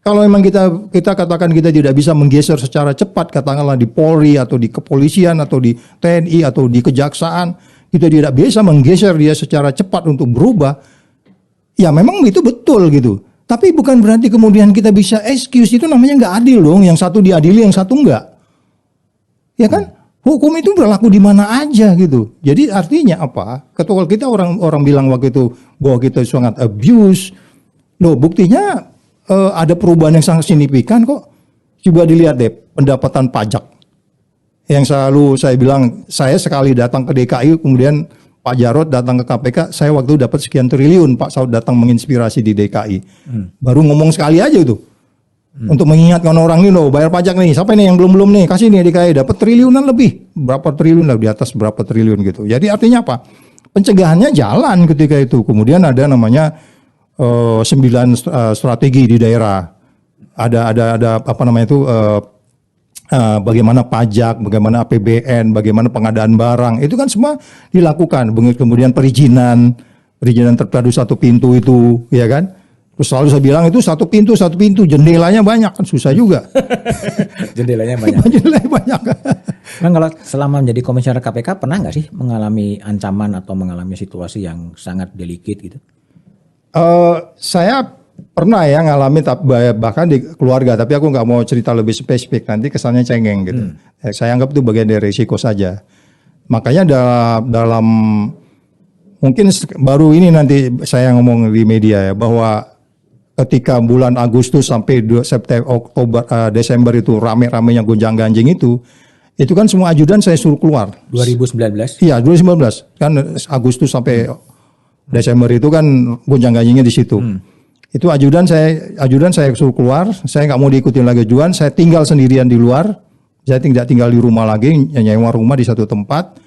Kalau memang kita katakan kita tidak bisa menggeser secara cepat, katakanlah di Polri atau di kepolisian atau di TNI atau di kejaksaan, kita tidak bisa menggeser dia secara cepat untuk berubah. Ya memang itu betul gitu. Tapi bukan berarti kemudian kita bisa excuse, itu namanya nggak adil dong. Yang satu diadili, yang satu enggak. Ya kan? Hukum itu berlaku di mana aja gitu. Jadi artinya apa? Kalau kita orang bilang waktu itu bahwa kita sangat abuse, loh buktinya ada perubahan yang sangat signifikan kok. Coba dilihat deh pendapatan pajak. Yang selalu saya bilang, saya sekali datang ke DKI kemudian Pak Jarod datang ke KPK, saya waktu dapat sekian triliun, Pak Saud datang menginspirasi di DKI. Baru ngomong sekali aja itu. Untuk mengingatkan orang nih loh, bayar pajak nih, siapa nih yang belum nih, kasih nih DKI, dapat triliunan lebih. Berapa triliun lah, di atas berapa triliun gitu. Jadi artinya apa? Pencegahannya jalan ketika itu. Kemudian ada namanya 9 strategi di daerah. Ada apa namanya itu bagaimana pajak, bagaimana APBN, bagaimana pengadaan barang, itu kan semua dilakukan. Kemudian perizinan terpadu satu pintu itu, ya kan? Terus selalu saya bilang itu satu pintu, jendelanya banyak kan susah juga. Jendelanya banyak. Jendelanya banyak. Bang, kalau selama menjadi komisioner KPK pernah nggak sih mengalami ancaman atau mengalami situasi yang sangat delicate gitu? Saya pernah ya ngalamin bahkan di keluarga, tapi aku nggak mau cerita lebih spesifik, nanti kesannya cengeng gitu. Saya anggap itu bagian dari risiko saja. Makanya dalam mungkin baru ini nanti saya ngomong di media ya, bahwa ketika bulan Agustus sampai September, Desember itu rame-ramenya gonjang-ganjing itu kan semua ajudan saya suruh keluar. 2019? Iya, 2019 kan Agustus sampai Desember itu kan gonjang-ganjingnya di situ. Itu ajudan saya suruh keluar, saya nggak mau diikutin lagi ajudan, saya tinggal sendirian di luar, saya tidak tinggal di rumah lagi, nyewa rumah di satu tempat.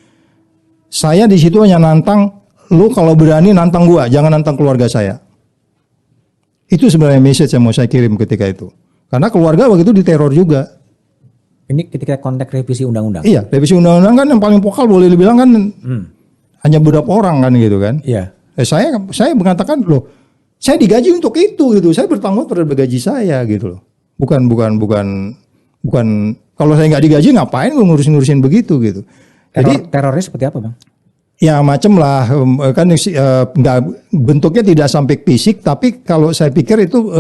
Saya di situ hanya nantang, lu kalau berani nantang gua, jangan nantang keluarga saya. Itu sebenarnya message yang mau saya kirim ketika itu. Karena keluarga waktu itu diteror juga. Ini ketika konteks revisi undang-undang? Iya, revisi undang-undang kan yang paling vokal boleh dibilang kan hanya beberapa orang kan gitu kan. Iya. Saya mengatakan loh, saya digaji untuk itu gitu. Saya bertanggung jawab terhadap gaji saya gitu loh. Bukan kalau saya nggak digaji ngapain gue ngurusin begitu gitu. Jadi Terornya seperti apa, Bang? ya macam lah kan nggak, bentuknya tidak sampai fisik, tapi kalau saya pikir itu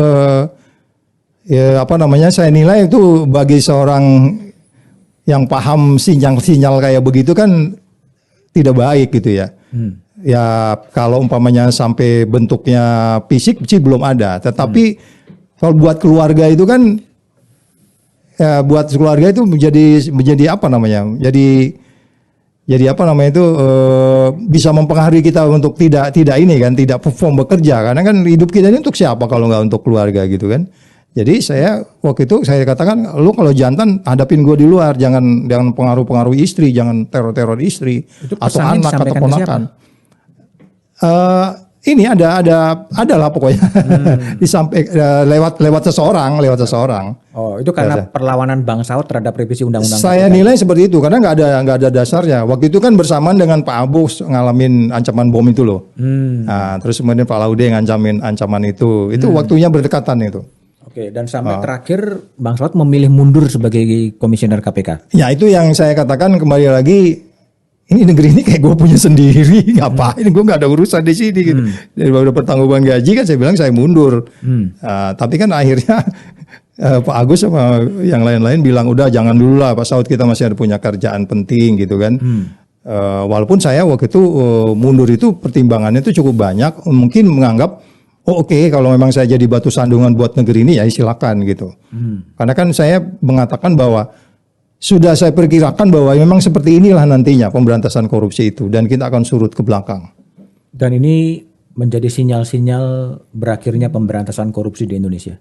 ya apa namanya, saya nilai itu bagi seorang yang paham sinyal kayak begitu kan tidak baik gitu ya. Ya kalau umpamanya sampai bentuknya fisik sih belum ada, tetapi kalau buat keluarga itu kan ya, buat keluarga itu menjadi apa namanya? Jadi apa namanya itu bisa mempengaruhi kita untuk tidak ini kan, tidak perform bekerja, karena kan hidup kita ini untuk siapa kalau nggak untuk keluarga gitu kan. Jadi saya waktu itu saya katakan, lu kalau jantan hadapin gue di luar, jangan pengaruh istri, jangan teror istri itu atau anak atau ponakan. Ini ada lah pokoknya disampaikan lewat seseorang. Oh, itu karena perlawanan Bang Saud terhadap revisi undang-undang. Saya nilai seperti itu karena nggak ada dasarnya. Waktu itu kan bersamaan dengan Pak Abus ngalamin ancaman bom itu loh. Nah, terus kemudian Pak Laude ngancam ancaman itu waktunya berdekatan itu. Oke, dan sampai terakhir Bang Saud memilih mundur sebagai komisioner KPK. Ya itu yang saya katakan kembali lagi. Ini negeri ini kayak gue punya sendiri, ngapain gue nggak ada urusan di sini gitu. Daripada pertanggungan gaji kan saya bilang saya mundur. Tapi kan akhirnya Pak Agus sama yang lain-lain bilang udah jangan dulu lah Pak Saud, kita masih ada punya kerjaan penting gitu kan. Walaupun saya waktu itu mundur itu pertimbangannya itu cukup banyak, mungkin menganggap oke, kalau memang saya jadi batu sandungan buat negeri ini ya silakan gitu. Karena kan saya mengatakan bahwa sudah saya perkirakan bahwa memang seperti inilah nantinya pemberantasan korupsi itu, dan kita akan surut ke belakang. Dan ini menjadi sinyal-sinyal berakhirnya pemberantasan korupsi di Indonesia.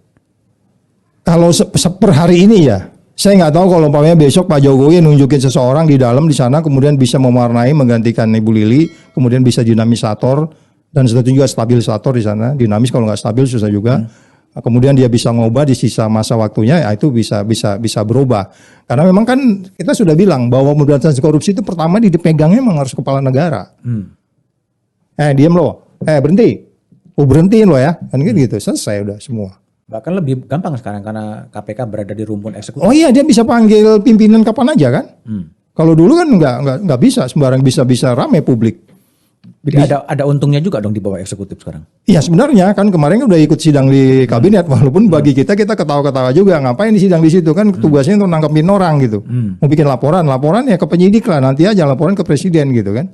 Kalau per hari ini ya, saya nggak tahu kalau umpamanya besok Pak Jokowi nunjukin seseorang di dalam di sana, kemudian bisa mewarnai menggantikan Ibu Lili, kemudian bisa dinamisator dan seterusnya juga stabilisator di sana. Dinamis kalau nggak stabil susah juga. Kemudian dia bisa ngubah di sisa masa waktunya, ya itu bisa berubah. Karena memang kan kita sudah bilang bahwa pemberantasan korupsi itu pertama dipegangnya memang harus kepala negara. Diam lo, berhenti, berhentiin lo ya, kan gitu, selesai udah semua. Bahkan lebih gampang sekarang karena KPK berada di rumpun eksekutif. Oh iya, dia bisa panggil pimpinan kapan aja kan? Kalau dulu kan nggak bisa sembarang bisa rame publik. Jadi ada untungnya juga dong di bawah eksekutif sekarang. Iya sebenarnya kan kemarin udah ikut sidang di kabinet, walaupun bagi kita ketawa-ketawa juga, ngapain di sidang di situ kan tugasnya untuk nangkepin orang gitu, mau bikin laporan ya ke penyidik lah, nanti aja laporan ke presiden gitu kan.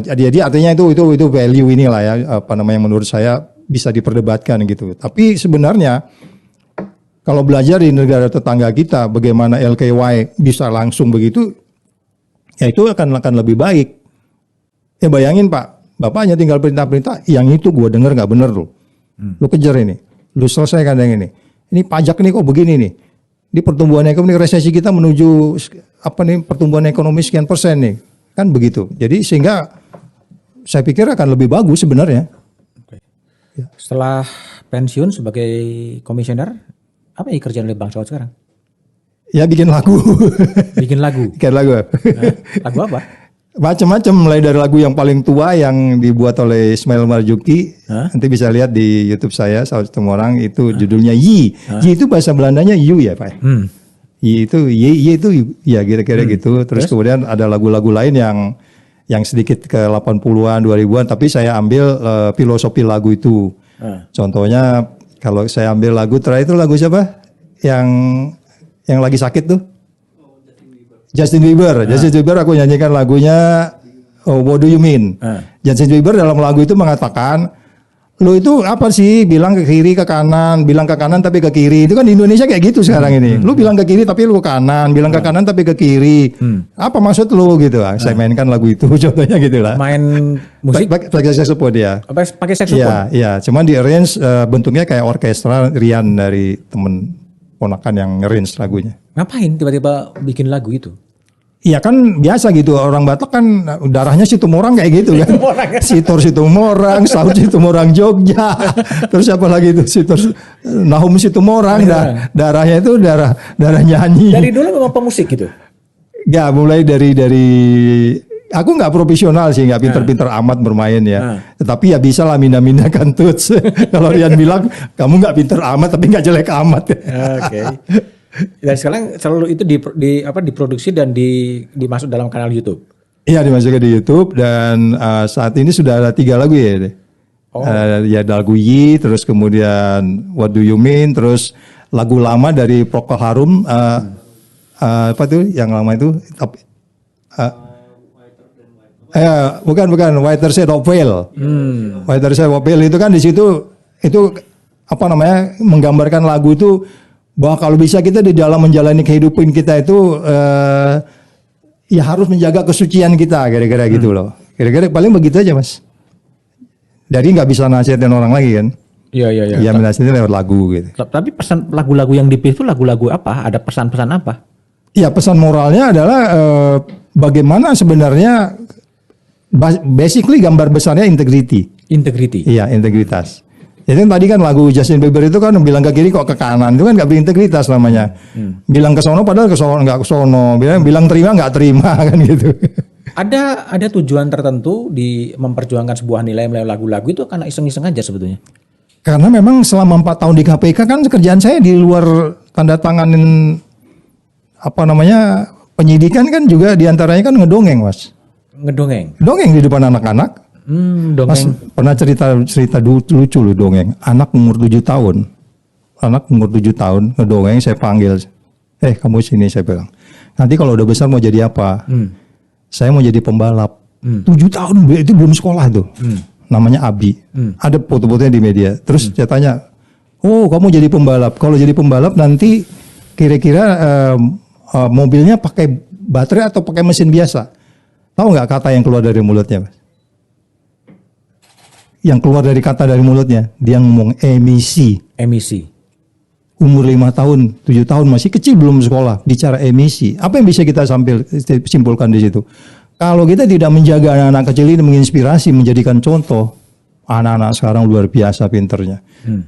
Jadi artinya itu value inilah ya, apa namanya, menurut saya bisa diperdebatkan gitu. Tapi sebenarnya kalau belajar di negara tetangga kita bagaimana LKY bisa langsung begitu, ya itu akan lebih baik. Ya bayangin Pak, Bapak hanya tinggal perintah-perintah, yang itu gue denger nggak bener loh. Lu kejar ini, lu selesaikan yang ini. Ini pajak nih kok begini nih. Di pertumbuhan ekonomi, resesi kita menuju pertumbuhan ekonomi sekian persen nih. Kan begitu. Jadi sehingga saya pikir akan lebih bagus sebenarnya. Setelah pensiun sebagai komisioner, apa yang dikerjain oleh Bang Saud sekarang? Ya bikin lagu. Bikin lagu. Bikin lagu. Lagu apa? Macam-macam, mulai dari lagu yang paling tua yang dibuat oleh Ismail Marzuki. Nanti bisa lihat di YouTube saya, Saud Situmorang, itu judulnya Yi. Yi itu bahasa Belandanya you ya Pak. Yi itu ya kira-kira gitu. Terus kemudian ada lagu-lagu lain yang sedikit ke 80-an, 2000-an, tapi saya ambil filosofi lagu itu. Contohnya kalau saya ambil lagu terakhir itu lagu siapa? Yang lagi sakit tuh? Justin Bieber. Justin Bieber aku nyanyikan lagunya What Do You Mean. Justin Bieber dalam lagu itu mengatakan, lo itu apa sih bilang ke kiri ke kanan, bilang ke kanan tapi ke kiri. Itu kan di Indonesia kayak gitu sekarang ini. Lu bilang ke kiri tapi lu ke kanan, bilang ke kanan tapi ke kiri. Apa maksud lu gitu? Saya mainkan lagu itu contohnya gitu lah. Main musik? Pakai saxophone ya. Pakai saxophone? Iya. Cuman di arrange bentuknya kayak orkestra Rian dari temen ponakan yang arrange lagunya. Ngapain tiba-tiba bikin lagu itu? Iya kan biasa gitu, orang Batak kan darahnya Situmorang kayak gitu kan. Sitor Situmorang, Saud Situmorang Jogja. Terus apa lagi itu? Sitor Nahum Situmorang, darahnya itu darah nyanyi. Dari dulu memang pemusik gitu? Ya mulai dari aku nggak profesional sih, nggak pinter-pinter amat bermain ya. Tetapi ya bisa lah minda-minda kantut. Kalau Rian bilang kamu nggak pinter amat tapi nggak jelek amat. Oke. Dan sekarang selalu itu diproduksi dan dimasuk dalam kanal YouTube. Iya dimasukkan di YouTube dan saat ini sudah ada 3 lagu ya. Ya ada lagu Yi, terus kemudian What Do You Mean, terus lagu lama dari Procol Harum, apa tuh yang lama itu? Bukan Whiter Shade of Pale. Whiter Shade of Pale itu kan di situ itu apa namanya menggambarkan lagu itu bahwa kalau bisa kita di dalam menjalani kehidupan kita itu ya harus menjaga kesucian kita kira-kira gitu loh. Kira-kira paling begitu aja Mas. Jadi nggak bisa nasihatin orang lagi kan? Iya. Ya nasihatin lewat lagu gitu. Tapi pesan lagu-lagu yang dipilih itu lagu-lagu apa? Ada pesan-pesan apa? Iya pesan moralnya adalah bagaimana sebenarnya basically gambar besarnya integrity. Integrity. Iya integritas. Jadi tadi kan lagu Justin Bieber itu kan bilang ke kiri kok ke kanan, itu kan nggak berintegritas namanya. Bilang ke sono padahal ke sono nggak ke sono, bilang terima nggak terima kan gitu. Ada tujuan tertentu di memperjuangkan sebuah nilai melalui lagu-lagu itu karena iseng-iseng aja sebetulnya. Karena memang selama 4 tahun di KPK kan kerjaan saya di luar tanda tanganin penyidikan kan juga diantaranya kan ngedongeng Mas. Ngedongeng? Dongeng di depan anak-anak. Dongeng. Mas pernah cerita lucu loh dongeng. Anak umur 7 tahun. Anak umur 7 tahun ngedongeng, saya panggil. Kamu sini saya bilang. Nanti kalau udah besar mau jadi apa? Saya mau jadi pembalap. 7 tahun itu belum sekolah tuh. Namanya Abi. Ada foto-fotonya di media. Terus saya tanya, "Oh, kamu jadi pembalap. Kalau jadi pembalap nanti kira-kira mobilnya pakai baterai atau pakai mesin biasa?" Tahu nggak kata yang keluar dari mulutnya, Mas? Yang keluar dari kata dari mulutnya, dia ngomong emisi. Umur 5 tahun, 7 tahun masih kecil belum sekolah, bicara emisi. Apa yang bisa kita simpulkan di situ? Kalau kita tidak menjaga anak-anak kecil ini menginspirasi, menjadikan contoh, anak-anak sekarang luar biasa pinternya.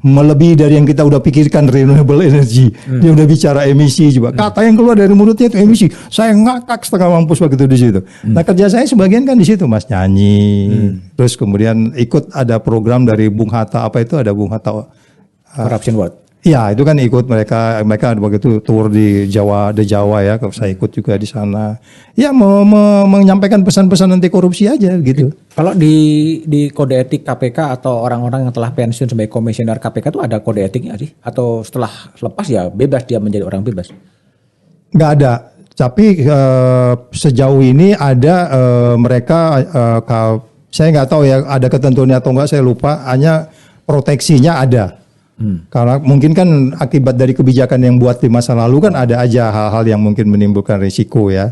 Melebihi dari yang kita udah pikirkan renewable energy. Dia udah bicara emisi juga. Kata yang keluar dari mulutnya itu emisi. Saya ngakak setengah mampus begitu di situ. Nah kerja saya sebagian kan di situ Mas, nyanyi. Terus kemudian ikut ada program dari Bung Hatta, apa itu ada Bung Hatta Corruption Watch. Ya itu kan ikut mereka waktu itu tour di Jawa ya, saya ikut juga di sana. Ya menyampaikan pesan-pesan anti korupsi aja gitu. Kalau di kode etik KPK atau orang-orang yang telah pensiun sebagai komisioner KPK itu ada kode etiknya sih? Atau setelah lepas ya bebas dia menjadi orang bebas? Nggak ada. Tapi sejauh ini ada mereka, saya nggak tahu ya ada ketentuannya atau nggak, saya lupa. Hanya proteksinya ada. Karena mungkin kan akibat dari kebijakan yang buat di masa lalu kan ada aja hal-hal yang mungkin menimbulkan risiko ya.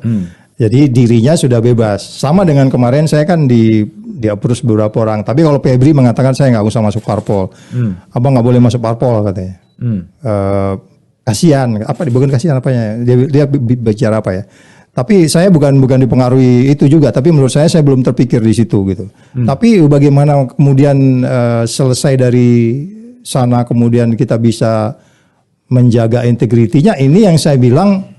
Jadi dirinya sudah bebas. Sama dengan kemarin saya kan di approve beberapa orang. Tapi kalau Febri mengatakan saya nggak usah masuk parpol. Abang nggak boleh masuk parpol katanya. Kasihan. Bukan kasihan apanya? Dia bicara apa ya? Tapi saya bukan dipengaruhi itu juga. Tapi menurut saya belum terpikir di situ gitu. Tapi bagaimana kemudian selesai dari sana kemudian kita bisa menjaga integritinya. Ini yang saya bilang.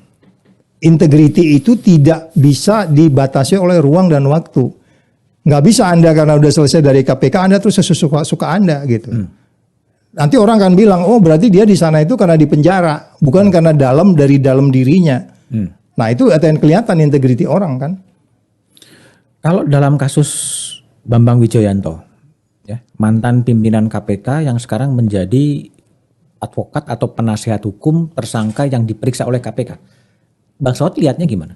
Integriti itu tidak bisa dibatasi oleh ruang dan waktu. Nggak bisa Anda karena udah selesai dari KPK, Anda terus sesuka Anda gitu. Nanti orang akan bilang, oh berarti dia di sana itu karena di penjara, bukan karena dari dalam dirinya. Nah itu akan kelihatan integriti orang kan. Kalau dalam kasus Bambang Wijoyanto, ya, mantan pimpinan KPK yang sekarang menjadi advokat atau penasihat hukum tersangka yang diperiksa oleh KPK. Bang Saud lihatnya gimana?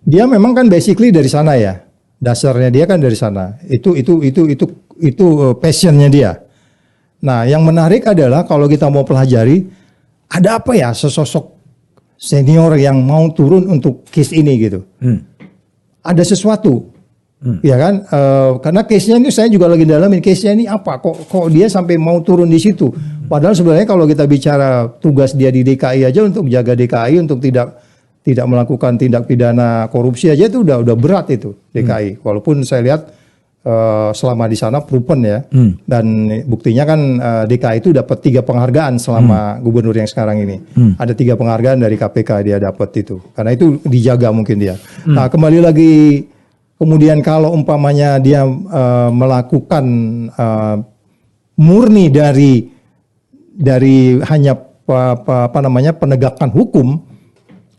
Dia memang kan basically dari sana ya. Dasarnya dia kan dari sana. Itu passionnya dia. Nah, yang menarik adalah kalau kita mau pelajari ada apa ya sesosok senior yang mau turun untuk case ini gitu. Ada sesuatu. Ya kan? Karena case-nya ini saya juga lagi dalamin case-nya ini apa? Kok dia sampai mau turun di situ? Padahal sebenarnya kalau kita bicara tugas dia di DKI aja untuk jaga DKI untuk tidak melakukan tindak pidana korupsi aja itu udah berat itu DKI. Walaupun saya lihat selama di sana proven ya. Dan buktinya kan DKI itu dapat 3 penghargaan selama gubernur yang sekarang ini. Ada 3 penghargaan dari KPK dia dapat itu. Karena itu dijaga mungkin dia. Nah, kembali lagi kemudian kalau umpamanya dia melakukan murni dari hanya penegakan hukum.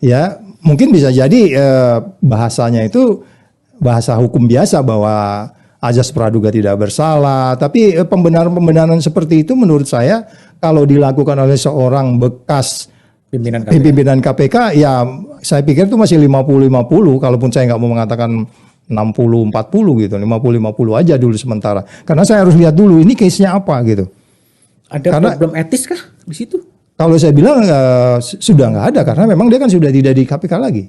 Ya, mungkin bisa jadi bahasanya itu bahasa hukum biasa bahwa azas praduga tidak bersalah. Tapi pembenaran seperti itu menurut saya kalau dilakukan oleh seorang bekas pimpinan KPK, ya saya pikir itu masih 50-50. Kalaupun saya nggak mau mengatakan 60-40 gitu, 50-50 aja dulu sementara. Karena saya harus lihat dulu ini case-nya apa gitu. Ada problem etis kah di situ? Kalau saya bilang sudah nggak ada karena memang dia kan sudah tidak di KPK lagi.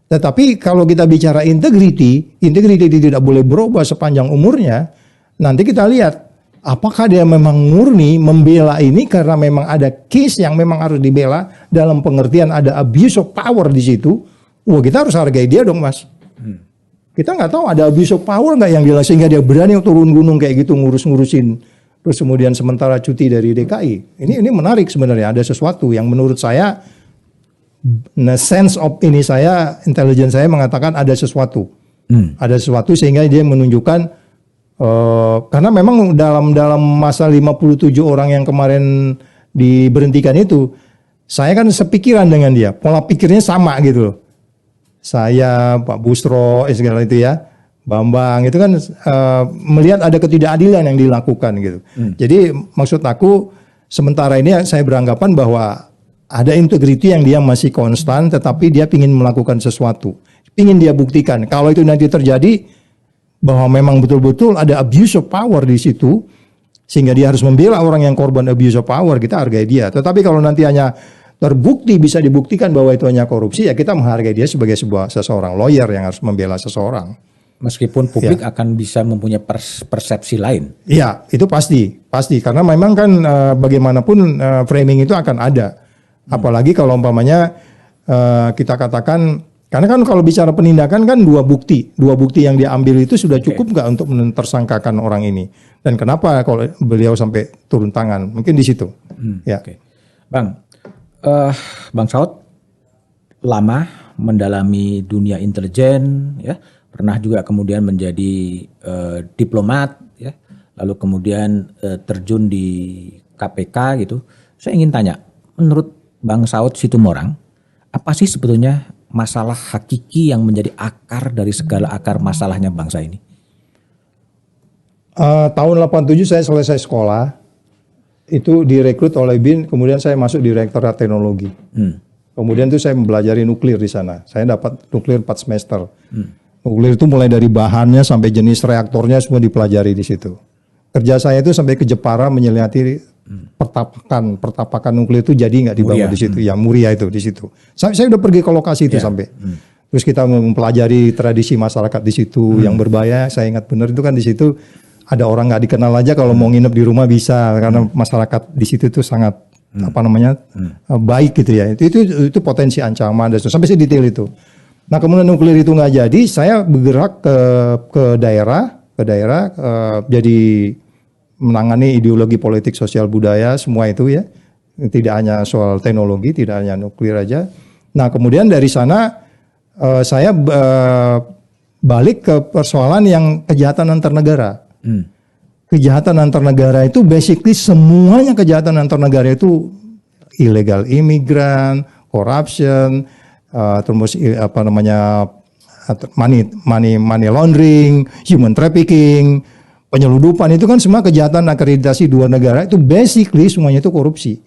Tetapi kalau kita bicara integriti tidak boleh berubah sepanjang umurnya. Nanti kita lihat apakah dia memang murni membela ini karena memang ada case yang memang harus dibela dalam pengertian ada abuse of power di situ. Wah kita harus hargai dia dong mas. Kita nggak tahu ada abuse of power nggak yang jelas sehingga dia berani turun gunung kayak gitu ngurusin. Terus kemudian sementara cuti dari DKI. Ini menarik sebenarnya. Ada sesuatu yang menurut saya, sense of ini intelligence saya mengatakan ada sesuatu. Ada sesuatu sehingga dia menunjukkan, karena memang dalam masa 57 orang yang kemarin diberhentikan itu, saya kan sepikiran dengan dia. Pola pikirnya sama gitu loh. Saya, Pak Busro, segala itu ya. Bambang itu kan melihat ada ketidakadilan yang dilakukan gitu. Jadi maksud aku sementara ini saya beranggapan bahwa ada integriti yang dia masih konstan tetapi dia ingin melakukan sesuatu. Ingin dia buktikan. Kalau itu nanti terjadi bahwa memang betul-betul ada abuse of power di situ sehingga dia harus membela orang yang korban abuse of power, kita hargai dia. Tetapi kalau nanti hanya terbukti bisa dibuktikan bahwa itu hanya korupsi ya kita menghargai dia sebagai seseorang lawyer yang harus membela seseorang. Meskipun publik akan bisa mempunyai persepsi lain. Iya, itu pasti karena memang kan bagaimanapun framing itu akan ada. Apalagi kalau umpamanya kita katakan karena kan kalau bicara penindakan kan dua bukti yang diambil itu sudah cukup nggak untuk mentersangkakan orang ini. Dan kenapa kalau beliau sampai turun tangan? Mungkin di situ. Ya. Bang Saud lama mendalami dunia intelijen ya. Pernah juga kemudian menjadi diplomat, ya, lalu kemudian terjun di KPK gitu. Saya ingin tanya, menurut Bang Saud Situmorang, apa sih sebetulnya masalah hakiki yang menjadi akar dari segala akar masalahnya bangsa ini? Tahun 87 saya selesai sekolah, itu direkrut oleh BIN, kemudian saya masuk Direktorat Teknologi. Kemudian itu saya mempelajari nuklir di sana. Saya dapat nuklir 4 semester. Nuklir itu mulai dari bahannya sampai jenis reaktornya semua dipelajari di situ. Kerja saya itu sampai ke Jepara menyeliati pertapakan nuklir itu jadi nggak dibangun di situ. Ya Muria itu di situ. Saya udah pergi ke lokasi itu sampai. Terus kita mempelajari tradisi masyarakat di situ yang berbahaya. Saya ingat benar itu kan di situ ada orang nggak dikenal aja kalau mau nginep di rumah bisa, karena masyarakat di situ tuh sangat baik gitu ya. Itu potensi ancaman dan sampai sedetail itu. Nah kemudian nuklir itu nggak jadi, saya bergerak ke daerah jadi menangani ideologi politik sosial budaya semua itu ya, tidak hanya soal teknologi, tidak hanya nuklir aja. Nah kemudian dari sana saya balik ke persoalan yang kejahatan antar negara. Kejahatan antar negara itu basically semuanya kejahatan antar negara itu illegal imigran, corruption, terus money laundering, human trafficking, penyeludupan, itu kan semua kejahatan akreditasi dua negara, itu basically semuanya itu korupsi.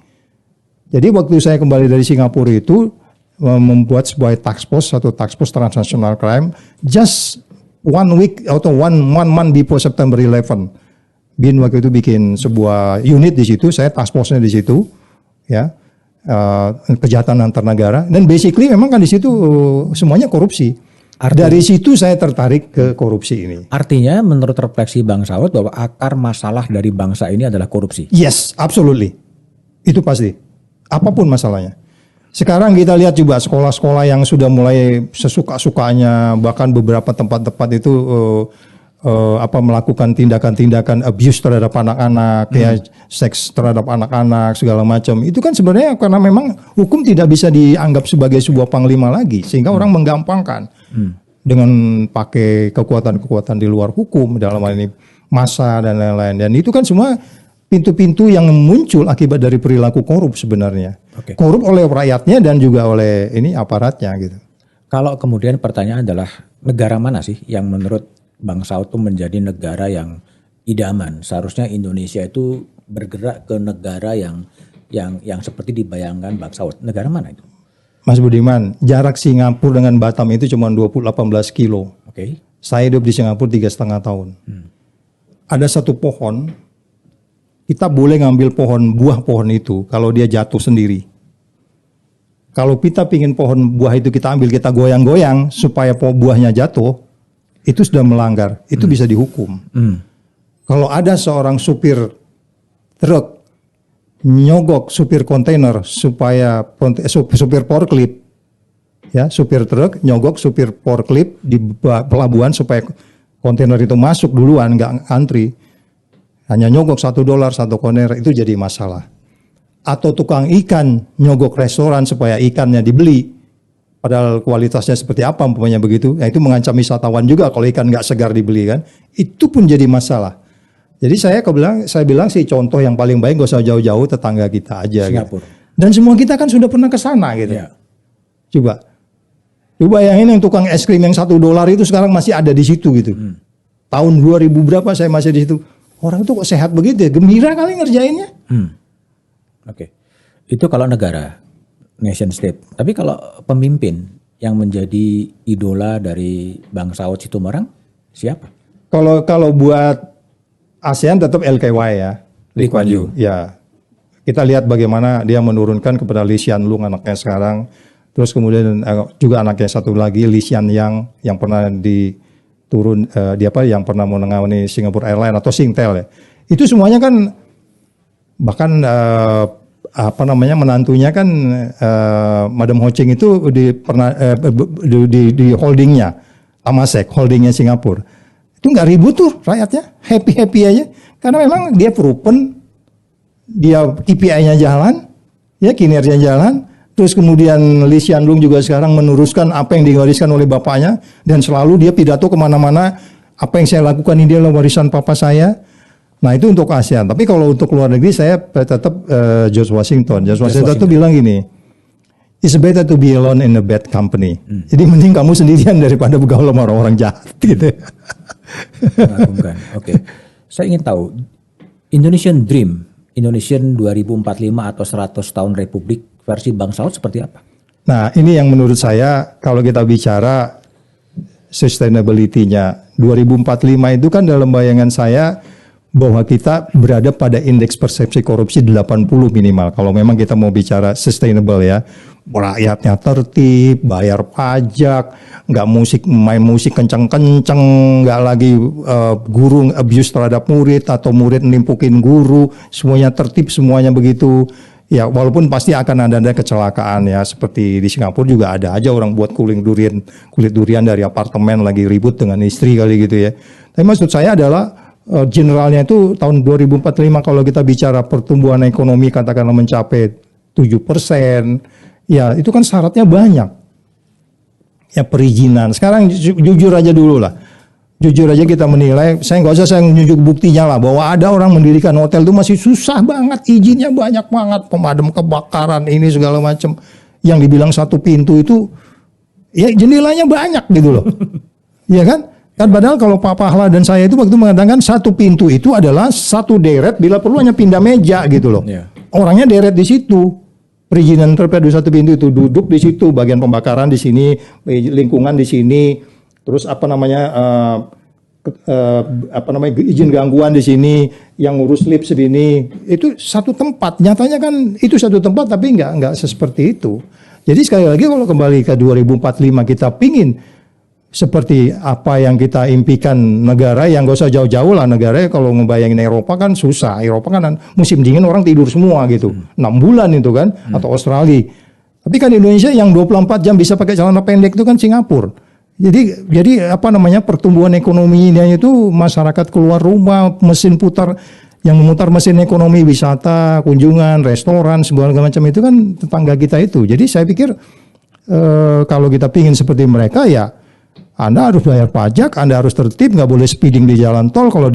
Jadi waktu saya kembali dari Singapura itu membuat sebuah task force transnational crime just 1 week atau one month before September 11. Bin waktu itu bikin sebuah unit di situ, saya task force-nya di situ ya. Kejahatan antar negara, dan basically memang kan di situ semuanya korupsi. Dari situ saya tertarik ke korupsi ini. Artinya menurut refleksi Bang Saud bahwa akar masalah dari bangsa ini adalah korupsi. Yes, absolutely. Itu pasti. Apapun masalahnya. Sekarang kita lihat juga sekolah-sekolah yang sudah mulai sesuka-sukanya, bahkan beberapa tempat-tempat itu melakukan tindakan-tindakan abuse terhadap anak-anak, ya seks terhadap anak-anak segala macam. Itu kan sebenarnya karena memang hukum tidak bisa dianggap sebagai sebuah panglima lagi, sehingga orang menggampangkan dengan pakai kekuatan-kekuatan di luar hukum, dalam hal ini massa dan lain-lain. Dan itu kan semua pintu-pintu yang muncul akibat dari perilaku korup sebenarnya. Okay. Korup oleh rakyatnya dan juga oleh ini aparatnya gitu. Kalau kemudian pertanyaan adalah negara mana sih yang menurut Bang Saud itu menjadi negara yang idaman? Seharusnya Indonesia itu bergerak ke negara yang seperti dibayangkan Bang Saud. Negara mana itu? Mas Budiman, jarak Singapura dengan Batam itu cuma 18 kilo. Oke. Saya hidup di Singapura 3,5 tahun. Ada satu pohon, kita boleh ngambil buah pohon itu kalau dia jatuh sendiri. Kalau kita pingin pohon buah itu kita ambil, kita goyang-goyang supaya buahnya jatuh, itu sudah melanggar, itu bisa dihukum. Kalau ada seorang supir truk nyogok supir kontainer supaya supir forklift, ya supir truk nyogok supir forklift di pelabuhan supaya kontainer itu masuk duluan, nggak antri, hanya nyogok $1 satu kontainer, itu jadi masalah. Atau tukang ikan nyogok restoran supaya ikannya dibeli. Padahal kualitasnya seperti apa umpamanya begitu, ya itu mengancam wisatawan juga kalau ikan nggak segar dibeli kan, itu pun jadi masalah. Jadi saya bilang sih contoh yang paling baik gak usah jauh-jauh, tetangga kita aja. Singapura. Gitu. Dan semua kita kan sudah pernah ke sana gitu. Ya. Coba yang tukang es krim yang $1 itu sekarang masih ada di situ gitu. Tahun 2000 berapa saya masih di situ. Orang tuh kok sehat begitu ya, gembira kali ngerjainnya. Oke. Itu kalau negara, nation state. Tapi kalau pemimpin yang menjadi idola dari Bang Saud Situmorang siapa? Kalau buat ASEAN tetap LKY ya, Lee Kuan Yew. Ya, kita lihat bagaimana dia menurunkan kepada Lee Hsien Loong anaknya sekarang. Terus kemudian juga anaknya satu lagi Lee Hsien Yang yang pernah yang pernah menangani Singapore Airlines atau Singtel ya. Itu semuanya kan bahkan menantunya kan Madam Ho Ching itu di holdingnya Temasek, holdingnya Singapura. Itu nggak ribut tuh rakyatnya, happy aja, karena memang dia proven, dia KPI-nya jalan, ya kinerjanya jalan. Terus kemudian Lee Hsien Loong juga sekarang meneruskan apa yang diwariskan oleh bapaknya, dan selalu dia pidato kemana-mana, apa yang saya lakukan ini adalah warisan papa saya. Nah itu untuk ASEAN. Tapi kalau untuk luar negeri saya tetap George Washington. George Washington itu bilang gini, it's better to be alone in a bad company. Jadi mending kamu sendirian daripada bergaul sama orang-orang jahat gitu. Oke. Saya ingin tahu Indonesian Dream, Indonesian 2045 atau 100 tahun Republik versi Bang Saud seperti apa? Nah ini yang menurut saya kalau kita bicara sustainability-nya 2045 itu kan dalam bayangan saya bahwa kita berada pada indeks persepsi korupsi 80 minimal. Kalau memang kita mau bicara sustainable ya. rakyatnya tertib, bayar pajak, nggak main musik kenceng-kenceng, nggak lagi guru abuse terhadap murid atau murid nimpukin guru, semuanya tertib, semuanya begitu. Ya walaupun pasti akan ada kecelakaan ya, seperti di Singapura juga ada aja orang buat kulit durian dari apartemen lagi ribut dengan istri kali gitu ya. Tapi maksud saya adalah generalnya itu tahun 2045 kalau kita bicara pertumbuhan ekonomi katakanlah mencapai 7%, ya itu kan syaratnya banyak. Ya perizinan. Sekarang jujur aja dulu lah. Jujur aja kita menilai, nggak usah saya nunjuk buktinya lah, bahwa ada orang mendirikan hotel itu masih susah banget, izinnya banyak banget, pemadam kebakaran ini segala macam. Yang dibilang satu pintu itu, ya jendelanya banyak gitu loh. Iya kan? Kan padahal kalau Pak Pahla dan saya itu waktu mengatakan satu pintu itu adalah satu deret, bila perlu hanya pindah meja gitu loh. Yeah. Orangnya deret di situ. Perizinan terpadu satu pintu itu duduk di situ, bagian pembakaran di sini, lingkungan di sini. Terus izin gangguan di sini, yang ngurus lift sini, itu satu tempat. Nyatanya kan itu satu tempat, tapi nggak seperti itu. Jadi sekali lagi kalau kembali ke 2045 kita pingin seperti apa yang kita impikan negara yang gak usah jauh-jauh lah, negara kalau ngebayangin Eropa kan susah. Eropa kan musim dingin orang tidur semua gitu, 6 bulan itu kan, atau Australia. Tapi kan Indonesia yang 24 jam bisa pakai celana pendek itu kan Singapura. Jadi pertumbuhan ekonominya itu masyarakat keluar rumah, mesin putar, yang memutar mesin ekonomi, wisata, kunjungan, restoran, segala macam itu kan tetangga kita itu. Jadi saya pikir kalau kita pingin seperti mereka ya Anda harus bayar pajak, Anda harus tertib, nggak boleh speeding di jalan tol. Kalau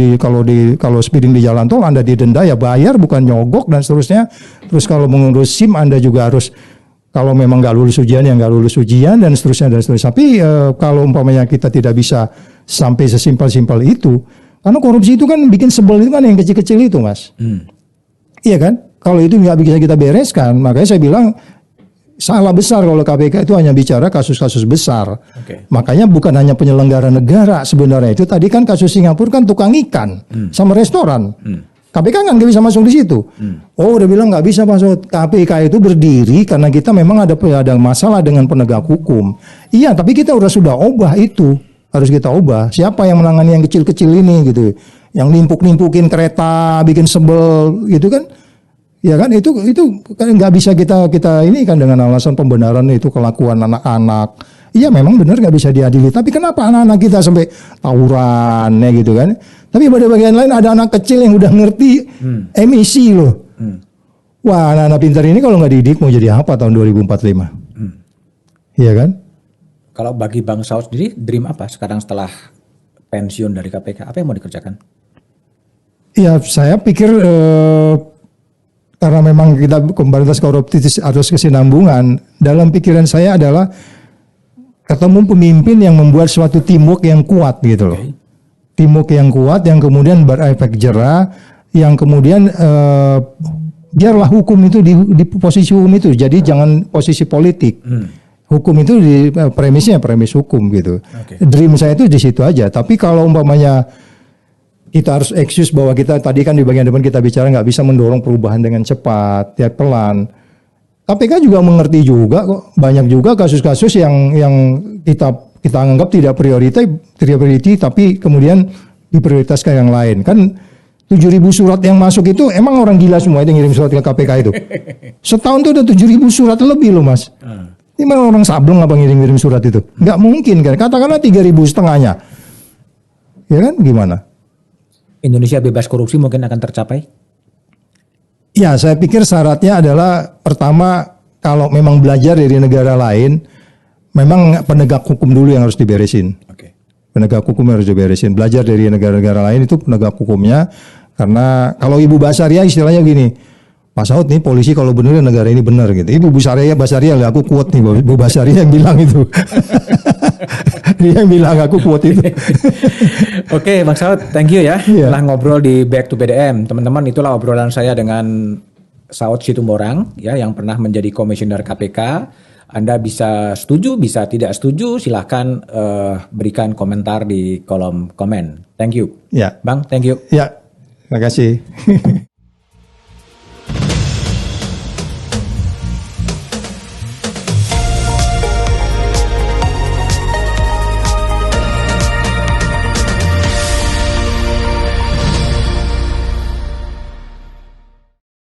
speeding di jalan tol Anda didenda ya bayar, bukan nyogok dan seterusnya. Terus kalau mengurus SIM Anda juga harus, kalau memang nggak lulus ujian ya nggak lulus ujian dan seterusnya dan seterusnya. Tapi kalau umpamanya kita tidak bisa sampai sesimpel-simpel itu, karena korupsi itu kan bikin sebel itu kan yang kecil-kecil itu, Mas. Iya kan? Kalau itu nggak bisa kita bereskan, makanya saya bilang salah besar kalau KPK itu hanya bicara kasus-kasus besar. Okay. Makanya bukan hanya penyelenggara negara sebenarnya itu. Tadi kan kasus Singapura kan tukang ikan sama restoran. KPK kan nggak bisa masuk di situ. Oh udah bilang nggak bisa masuk. KPK itu berdiri karena kita memang ada masalah dengan penegak hukum. Iya, tapi kita sudah ubah itu. Harus kita ubah. Siapa yang menangani yang kecil-kecil ini gitu? Yang nimpuk-nimpukin kereta, bikin sebel gitu kan? Ya kan itu kan nggak bisa kita ini kan dengan alasan pembenaran itu kelakuan anak-anak. Iya memang benar nggak bisa diadili. Tapi kenapa anak-anak kita sampai tawuran ya gitu kan? Tapi pada bagian lain ada anak kecil yang udah ngerti emisi loh. Wah anak-anak pintar ini kalau nggak dididik mau jadi apa tahun 2045? Iya kan? Kalau bagi Bang Saud sendiri dream apa sekarang setelah pensiun dari KPK? Apa yang mau dikerjakan? Ya saya pikir karena memang kita pemberantasan korupsi harus kesinambungan. Dalam pikiran saya adalah ketemu pemimpin yang membuat suatu teamwork yang kuat gitu loh. Okay. Teamwork yang kuat yang kemudian berefek jerah, yang kemudian biarlah hukum itu di posisi hukum itu. Jadi jangan posisi politik. Hukum itu premisnya premis hukum gitu. Okay. Dream saya itu di situ aja. Tapi kalau umpamanya kita harus excuse bahwa kita tadi kan di bagian depan kita bicara nggak bisa mendorong perubahan dengan cepat, ya pelan. KPK juga mengerti juga kok, banyak juga kasus-kasus yang kita anggap tidak priority tapi kemudian diprioritaskan yang lain. Kan 7.000 surat yang masuk itu emang orang gila semua itu ngirim surat ke KPK itu. Setahun tuh udah 7.000 surat lebih loh Mas. Ini memang orang sableng apa ngirim surat itu? Nggak mungkin kan? Katakanlah 3.500 ya kan? Gimana? Indonesia bebas korupsi mungkin akan tercapai? Ya, saya pikir syaratnya adalah pertama kalau memang belajar dari negara lain, memang penegak hukum dulu yang harus diberesin. Okay. Penegak hukum harus diberesin. Belajar dari negara-negara lain itu penegak hukumnya, karena kalau Ibu Basaria istilahnya gini, Pak Saud nih polisi kalau benar negara ini benar gitu. Ibu Basaria lah aku quote nih, Ibu Basaria yang bilang itu. Dia yang bilang aku quote itu. Oke, Bang Saud, thank you ya. Telah ngobrol di Back to BDM. Teman-teman, itulah obrolan saya dengan Saud Situmorang ya, yang pernah menjadi komisioner KPK. Anda bisa setuju, bisa tidak setuju, silahkan berikan komentar di kolom komen. Thank you. Ya. Bang, thank you. Ya, terima kasih.